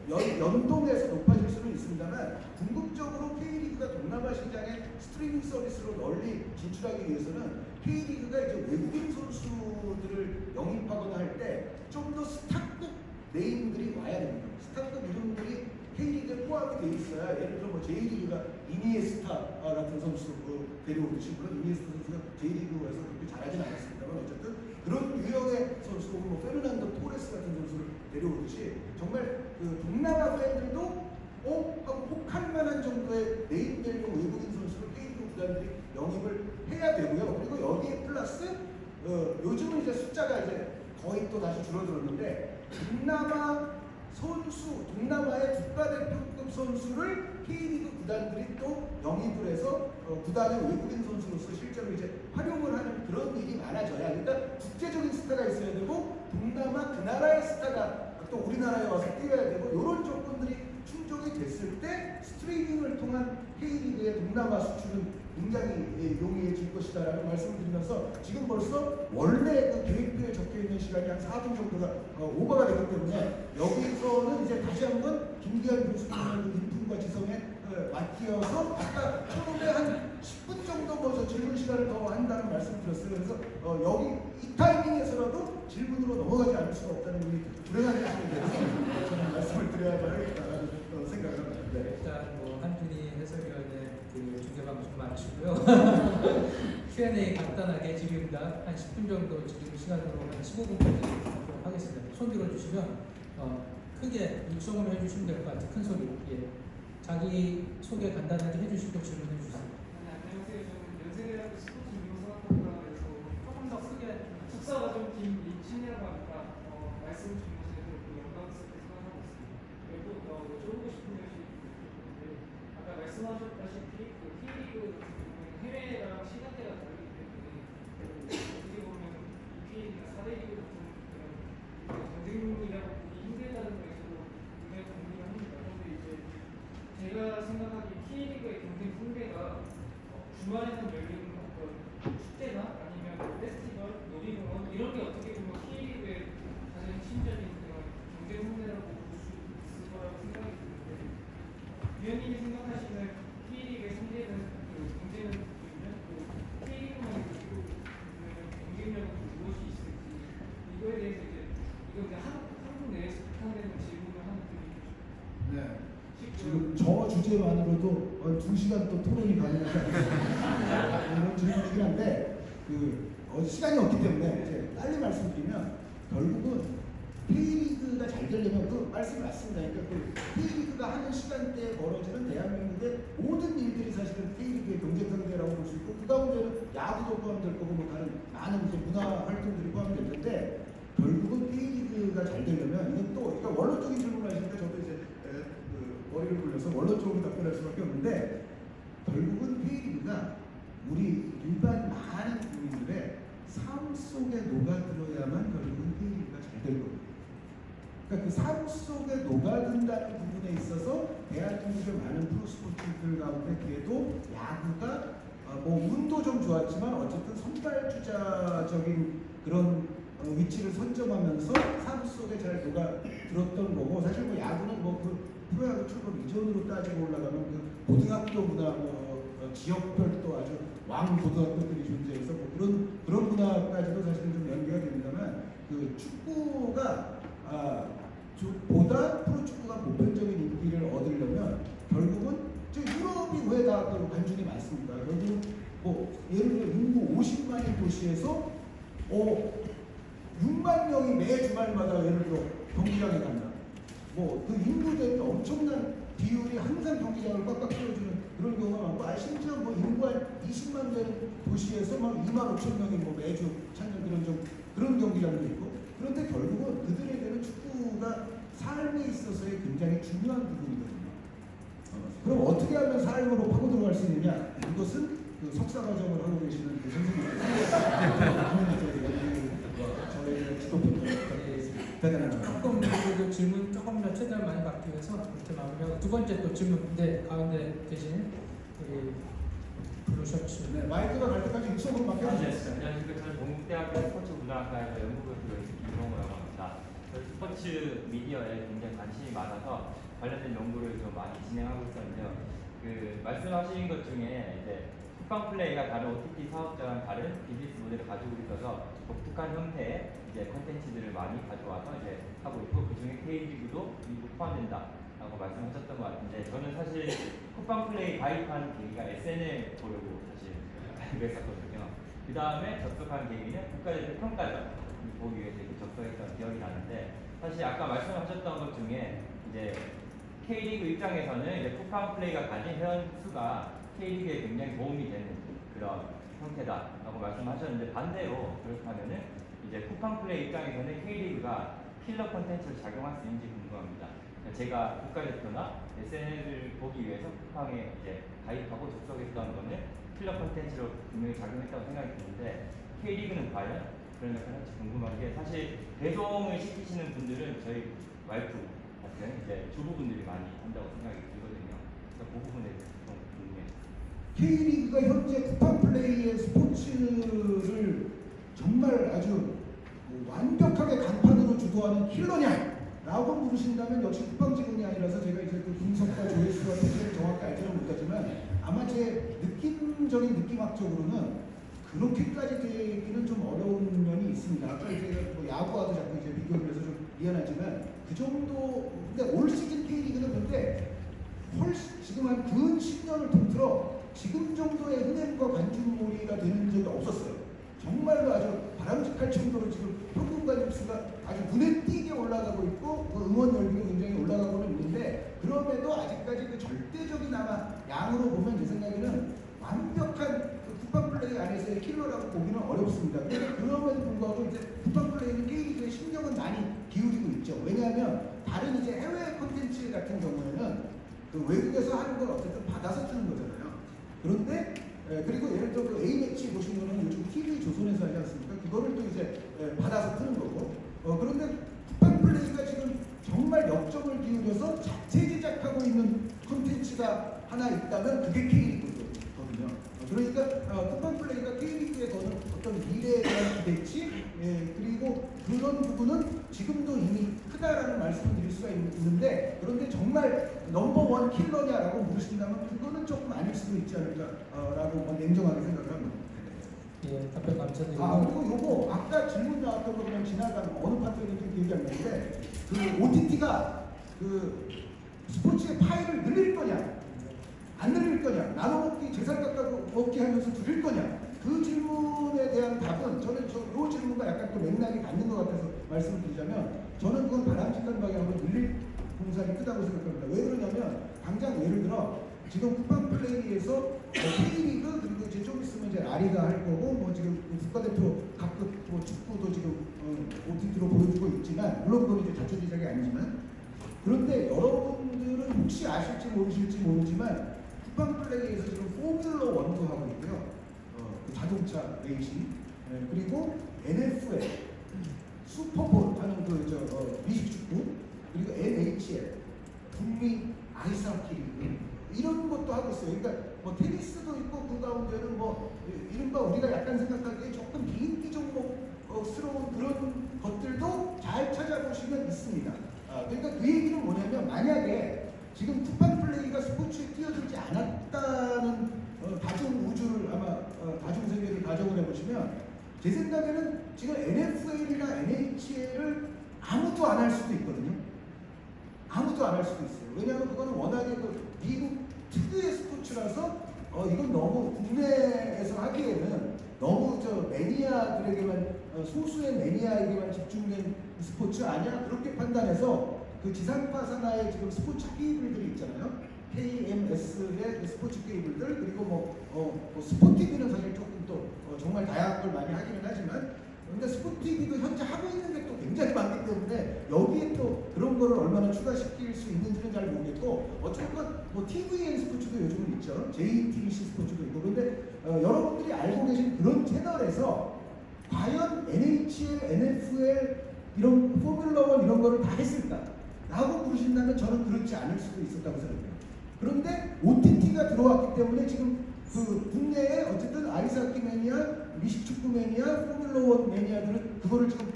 연동해서 높아질 수는 있습니다만 궁극적으로 K리그가 동남아 시장에 스트리밍 서비스로 널리 진출하기 위해서는 K리그가 이제 외국인 선수들을 영입하거나 할 때 좀 더 스타급 네임들이 와야 됩니다. 스타급 이름들이 K리그에 포함이 돼 있어야 예를 들어 뭐 J리그가 이니에스타 같은 선수 데려오듯이 물론 이니에스타 선수가 J리그에서 그렇게 잘하진 않았습니다만 어쨌든 그런 유형의 선수 혹은 뭐 페르난도 토레스 같은 선수를 데려오듯이 정말 그 동남아 팬들도 하고 혹할 만한 정도의 네임밸류 외국인 선수를 K리그 구단들이 영입을 해야 되고요. 그리고 여기에 플러스 요즘은 이제 숫자가 이제 거의 또 다시 줄어들었는데 동남아의 국가대표급 선수를 K리그 구단들이 또 영입을 해서 구단의 외국인 선수로서 실제로 이제 활용을 하는 그런 일이 많아져야 그러니까 국제적인 스타가 있어야 되고 동남아 그 나라의 스타가 또 우리나라에 와서 뛰어야 되고 이런 조건들이 충족이 됐을 때 스트리밍을 통한 K리그의 동남아 수출은 굉장히 용이해질 것이다라는 말씀을 드리면서 지금 벌써 원래 그 계획표에 적혀 있는 시간이 한 4분 정도가 오버가 되기 때문에 여기서는 이제 다시 한번 김기현 교수님의 인품과 지성에 맡겨서 아까 처음에 한 10분 정도 뭐 질문 시간을 더 한다는 말씀을 드렸어요. 그래서 여기 이 타이밍에서라도 질문으로 넘어가지 않을 수가 없다는 우리 불행한 사실에 대해서 저는 말씀을 드려야 하겠다는 생각을 합니다. 네. 일단 뭐 한준희 해설위원의 그 중계방송 마치고요. Q&A 간단하게 지금 한 10분 정도 지금 시간으로 한 15분까지 하도록 하겠습니다. 손 들어주시면 크게 육성을 해주시면 될 것 같아요. 큰 소리로. 예. 자기 소개 간단하게 해주시고 질문해 주세요. 안녕하세요. 저는 연세대학교 스포츠 운동산업학과에서 조금 더 크게 숙사가 좀 긴 이친이라고 하니까 말씀 주신 것에 영광스럽게 생각하고 있습니다. 그리고 여쭤보고 싶은 것이 있는데 아까 말씀하셨다시피 그 K리그 해외랑 시간대가 다르기 때문에 어떻게 보면 이 K리그나 4대 리그 같은 그런 경쟁이라고 보기 힘들다는 거에서도 굉장히 동의를 합니다. 그런데 이제 제가 생각하기에 K리그의 경쟁 상대가 주말에는 열리는 어떤 축제나 아니면 페스티벌, 놀이공원 이런 게 어떻게 보면 K리그의 가장 핵심적인 그런 경쟁 상대라고 볼 수 있을 거라고 생각이 드는데 위원님이 생각하시는 K리그의 상대는 그 경쟁은 또 K리그만의 경쟁력은 무엇이 있을지 이거에 대해서 이거 그냥 한국 내에서 국한되는 질문을 하나 드리고 싶습니다. 네. 지금 저 주제만으로도 2시간 또 토론이 가능하지 않습니다. 이런 질문이긴 한데 시간이 없기 때문에 이제 빨리 말씀드리면 결국은 K리그가 잘 되려면 그 말씀이 맞습니다. 그러니까 그 K리그가 하는 시간대에 벌어지는 대한민국의 모든 일들이 사실은 K리그의 경쟁 상대라고 볼 수 있고 그 가운데는 야구도 포함될 거고 뭐 다른 많은 이제 문화 활동들이 포함될 텐데 결국은 K리그가 잘 되려면 이건 또 그러니까 원론적인 질문을 하시니까 저도 이제 머리를 굴려서 원론적으로 답변할 수밖에 없는데 결국은 K리그가 우리 일반 많은 국민들의 삶 속에 녹아들어야만 결국은 K리그가 잘 될 겁니다. 그러니까 그 삶 속에 녹아든다는 부분에 있어서 대한민국의 많은 프로스포츠들 가운데 그래도 야구가 뭐 운도 좀 좋았지만 어쨌든 선발주자적인 그런 위치를 선점하면서 삶 속에 잘 녹아들었던 거고 사실 뭐 야구는 뭐 그 프로야구 출범 이전으로 따지고 올라가면 그 고등학교보다 지역별도 아주 왕 고등학교들이 존재해서 뭐 그런 문화까지도 사실은 좀 연계가 됩니다만 그 축구가 보다 프로축구가 보편적인 인기를 얻으려면 결국은 유럽이 왜 다 관중이 많습니까? 결국은 뭐 예를 들어 인구 50만인 도시에서 6만 명이 매 주말마다 예를 들어 경기장에 간다. 뭐 그 인구 대비 엄청난 비율이 항상 경기장을 꽉꽉 채워주는 그런 경우가 많고, 심지어 뭐 인구 한 20만 되는 도시에서 막 2만 5천 명이 뭐 매주 찾는 그런 경기장도 있고, 그런데 결국은 그들에게는 축구가 삶에 있어서의 굉장히 중요한 부분이거든요. 그럼 어떻게 하면 삶으로 파고 들어갈 수 있느냐? 이것은 그 석사 과정을 하고 계시는 그 선생님께서 저희 지도부터 대단한 조금 그 질문 조금 더 최대한 많이 받기 위해서 이렇게 마무리하고 두 번째 또 질문 가운데 계신 우리 블루셔츠 네, 마이크가 갈 때까지 입속으로 맡겨주세요. 안녕하십니까. 저는 동국대학교 스포츠 문화학과에서 연구교수로 김동호라고 합니다. 저희 스포츠 미디어에 굉장히 관심이 많아서 관련된 연구를 좀 많이 진행하고 있었는데요. 그 말씀하신 것 중에 이제 쿠팡 플레이가 다른 OTT 사업자랑 다른 비즈니스 모델을 가지고 있어서 독특한 형태의 이제 콘텐츠들을 많이 가져와서 이제 하고 있고 그 중에 K리그도 일부 포함된다라고 말씀하셨던 것 같은데 저는 사실 쿠팡 플레이 가입한 계기가 SNL 보려고 사실 가입했었거든요. 그 다음에 접속한 계기는 국가대표 평가전 보기 위해서 이렇게 접속했던 기억이 나는데 사실 아까 말씀하셨던 것 중에 이제 K리그 입장에서는 이제 쿠팡 플레이가 가진 회원 수가 K리그에 굉장히 도움이 되는 그런 형태다라고 말씀하셨는데 반대로 그렇다면은 이제 쿠팡 플레이 입장에서는 K리그가 킬러 콘텐츠를 작용할 수 있는지 궁금합니다. 제가 국가대표나 SNL을 보기 위해서 쿠팡에 이제 가입하고 접속했던 거는 킬러 콘텐츠로 분명히 작용했다고 생각이 드는데 K리그는 과연 그런 역할을 할지 궁금한 게 사실 배송을 시키시는 분들은 저희 와이프 같은 이제 주부분들이 많이 한다고 생각이 들거든요. 그래서 그 부분에 대해서 좀 궁금해요. K리그가 현재 쿠팡 플레이의 스포츠를 정말 아주 완벽하게 간판으로 주도하는 킬러냐? 라고 물으신다면 역시 쿠팡 직원이 아니라서 제가 이제 그 분석과 조회수와 통계를 정확히 알지는 못하지만 아마 제 느낌적인 느낌학적으로는 그렇게까지 되기는 좀 어려운 면이 있습니다. 아까 이제 뭐 야구와도 자꾸 이제 비교를 해서 좀 미안하지만 그 정도. 근데 올 시즌 K리그는 근데 훨씬 지금 한 근 10년을 통틀어 지금 정도의 흥행과 관중몰이가 되는 적이 없었어요. 정말로 아주 바람직할 정도로 지금 평균 관중수가 아주 눈에 띄게 올라가고 있고 그 응원 열기도 굉장히 올라가고는 있는데 그럼에도 아직까지 그 절대적인 아마 양으로 보면 제 생각에는 완벽한 그 쿠팡 플레이 안에서의 킬러라고 보기는 어렵습니다. 그런데 그럼에도 불구하고 이제 쿠팡 플레이는 K리그에 신경은 많이 기울이고 있죠. 왜냐하면 다른 이제 해외 콘텐츠 같은 경우에는 그 외국에서 하는 걸 어쨌든 받아서 주는 거잖아요. 그런데 그리고 예를 들어 그 A매치 보신 거는 요즘 TV 조선에서 하지 않습니까? 그거를 또 이제 받아서 트는 거고. 그런데 쿠팡 플레이가 지금 정말 역점을 기울여서 자체 제작하고 있는 콘텐츠가 하나 있다면 그게 K리그거든요. 그러니까 쿠팡 플레이가 K리그에 거는 어떤 미래에 대한 기대치 그리고 그런 부분은 지금도 이미 크다라는 말씀을 드릴 수가 있는데 그런데 정말 넘버원 킬러냐라고 물으신다면 그거는 조금 아닐 수도 있지 않을까라고 냉정하게 생각을 합니다. 예, 답변 감사드리고 그리고 요거 아까 질문 나왔던 거 그냥 지나간 어느 파트인지 기억이 안 나는데 그 OTT가 그 스포츠의 파일을 늘릴 거냐 안 늘릴 거냐 나눠먹기 재산 깎아먹기 하면서 줄일 거냐 그 질문에 대한 답은 저는 요 질문과 약간 또 맥락이 같는 것 같아서 말씀을 드리자면 저는 그건 바람직한 방향으로 늘릴 공산이 크다고 생각합니다. 왜 그러냐면 당장 예를 들어 지금 쿠팡 플레이에서 K리그 그리고 이제 좀 있으면 이제 라리가 할 거고 뭐 지금 국가대표 각급 뭐 축구도 지금 OTT로 보여주고 있지만 물론 그건 이제 자체 제작이 아니지만 그런데 여러분들은 혹시 아실지 모르실지 모르지만 쿠팡 플레이에서 지금 포뮬러 1도 하고 있고요. 자동차 레이싱 그리고 NFL 슈퍼볼 하는 그 미식축구 그리고 NHL 북미 아이스하키 리그 이런 것도 하고 있어요. 그러니까 뭐 테니스도 있고 그 가운데는 뭐 이른바 우리가 약간 생각하기에 조금 비인기 종목스러운 그런 것들도 잘 찾아보시면 있습니다. 그러니까 그 얘기는 뭐냐면 만약에 지금 쿠팡 플레이가 스포츠에 뛰어들지 않았다는 다중 우주를 아마 다중 세계를 가정을 해보시면 제 생각에는 지금 NFL이나 NHL을 아무도 안 할 수도 있거든요. 아무도 안 할 수도 있어요. 왜냐하면 그거는 워낙에 그 미국 특유의 스포츠라서 이건 너무 국내에서 하기에는 너무 저 매니아들에게만 소수의 매니아에게만 집중된 스포츠 아니야? 그렇게 판단해서 그 지상파 산하의 지금 스포츠 케이블들이 있잖아요. KMS의 그 스포츠 케이블들 그리고 뭐 스포티비는 사실 조금 또 정말 다양한 걸 많이 하기는 하지만 근데 스포티비도 현재 하고 있는 게 또 거를 얼마나 추가시킬 수 있는지는 잘 모르겠고 어쨌건 뭐 TVN 스포츠도 요즘은 있죠. JTBC 스포츠도 있고 그런데 여러분들이 알고 계신 그런 채널에서 과연 NHL, NFL 이런 포뮬러 1 이런 거를 다 했을까? 라고 물으신다면 저는 그렇지 않을 수도 있었다고 생각해요. 그런데 OTT가 들어왔기 때문에 지금 그 국내에 어쨌든 아이스하키 매니아, 미식축구 매니아, 포뮬러 1 매니아들은 그거를 지금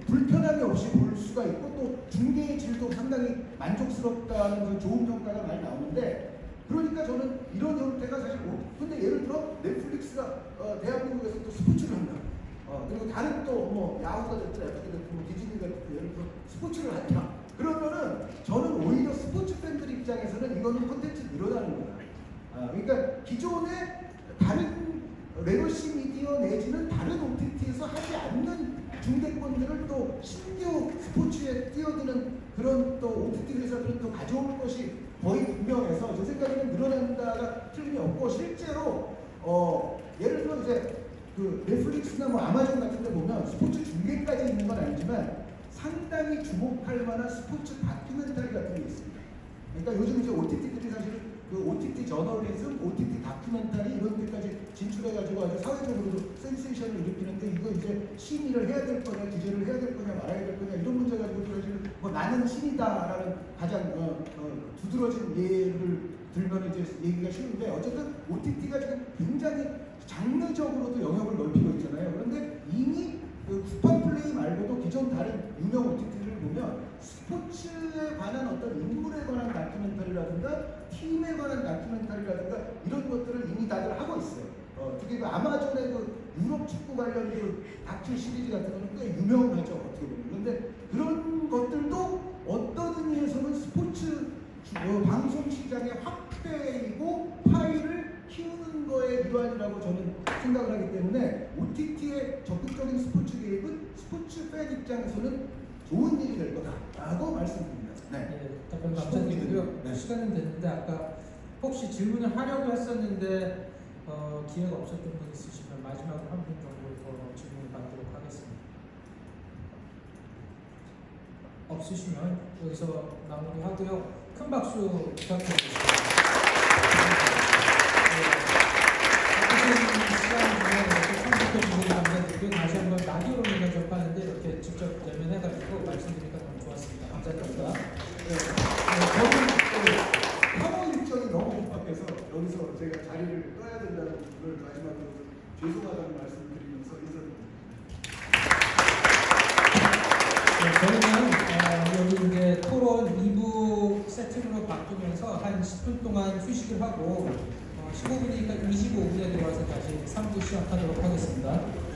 불편함이 없이 볼 수가 있고 또 중계의 질도 상당히 만족스럽다는 그 좋은 평가가 많이 나오는데 그러니까 저는 이런 형태가 사실 근데 예를 들어 넷플릭스가 대한민국에서 또 스포츠를 한다. 그리고 다른 또 뭐 야구가 됐든 어떻게 됐든 뭐 디즈니가 됐든 예를 들어 스포츠를 한다. 그러면은 저는 오히려 스포츠 팬들 입장에서는 이거는 콘텐츠 늘어나는 거다. 그러니까 기존의 다른 레거시 미디어 내지는 다른 OTT에서 하지 않는 중대권들을 또 신규 스포츠에 뛰어드는 그런 또 OTT 회사들은 또 가져올 것이 거의 분명해서 제 생각에는 늘어난다가 틀림이 없고 실제로 예를 들어 이제 그 넷플릭스나 뭐 아마존 같은 데 보면 스포츠 중계까지 있는 건 아니지만 상당히 주목할 만한 스포츠 다큐멘터리 같은 게 있습니다. 그러니까 요즘 이제 OTT들이 사실 그 OTT 저널리즘, OTT 다큐멘터리 이런 데까지 진출해가지고 아주 사회적으로도 센세이션을 일으키는데 이거 이제 심의를 해야 될 거냐, 규제를 해야 될 거냐, 말아야 될 거냐 이런 문제 가지고 사실 뭐 나는 신이다라는 가장 두드러진 예를 들면 이제 얘기가 쉬운데 어쨌든 OTT가 지금 굉장히 장르적으로도 영역을 넓히고 있잖아요. 그런데 이미 그 쿠팡 플레이 말고도 기존 다른 유명 OTT를 보면 스포츠에 관한 어떤 인물에 관한 다큐멘터리라든가 팀에 관한 다큐멘터리라든가 이런 것들을 이미 다들 하고 있어요. 특히 그 아마존의 그 유럽 축구 관련 그 다큐 시리즈 같은 거는 꽤 유명하죠. 어떻게 보면. 그런데 그런 것들도 어떤 의미에서는 스포츠 방송 시장의 확대이고 파일을 키우는 거의 일환이라고 저는 생각을 하기 때문에 OTT의 적극적인 스포츠 개입은 스포츠 팬 입장에서는 좋은 일이 될 거다라고 말씀드립니다. 네. 답변 감사드리고요. 네. 시간은 됐는데 아까 혹시 질문을 하려고 했었는데 기회가 없었던 분 있으시면 마지막으로 한 분 정도 더 질문을 받도록 하겠습니다. 없으시면 여기서 마무리하고요. 큰 박수 부탁드리겠습니다. 처음부터 질문 감사드리고 다시 한번 라디오로 인해 접하는데 이렇게 직접 대면해가지고 말씀드리니까 너무 좋았습니다. 감사드립니다. 저는 하루 일정이 너무 급박해서 여기서 제가 자리를 떠야 된다는 걸 마지막으로 죄송하다는 말씀을 드리면서 인사드립니다. 저희는 여기 이제 토론 2부 세팅으로 바꾸면서 한 10분 동안 휴식을 하고 15분이니까 25분에 들어와서 다시 3부 시작하도록 하겠습니다.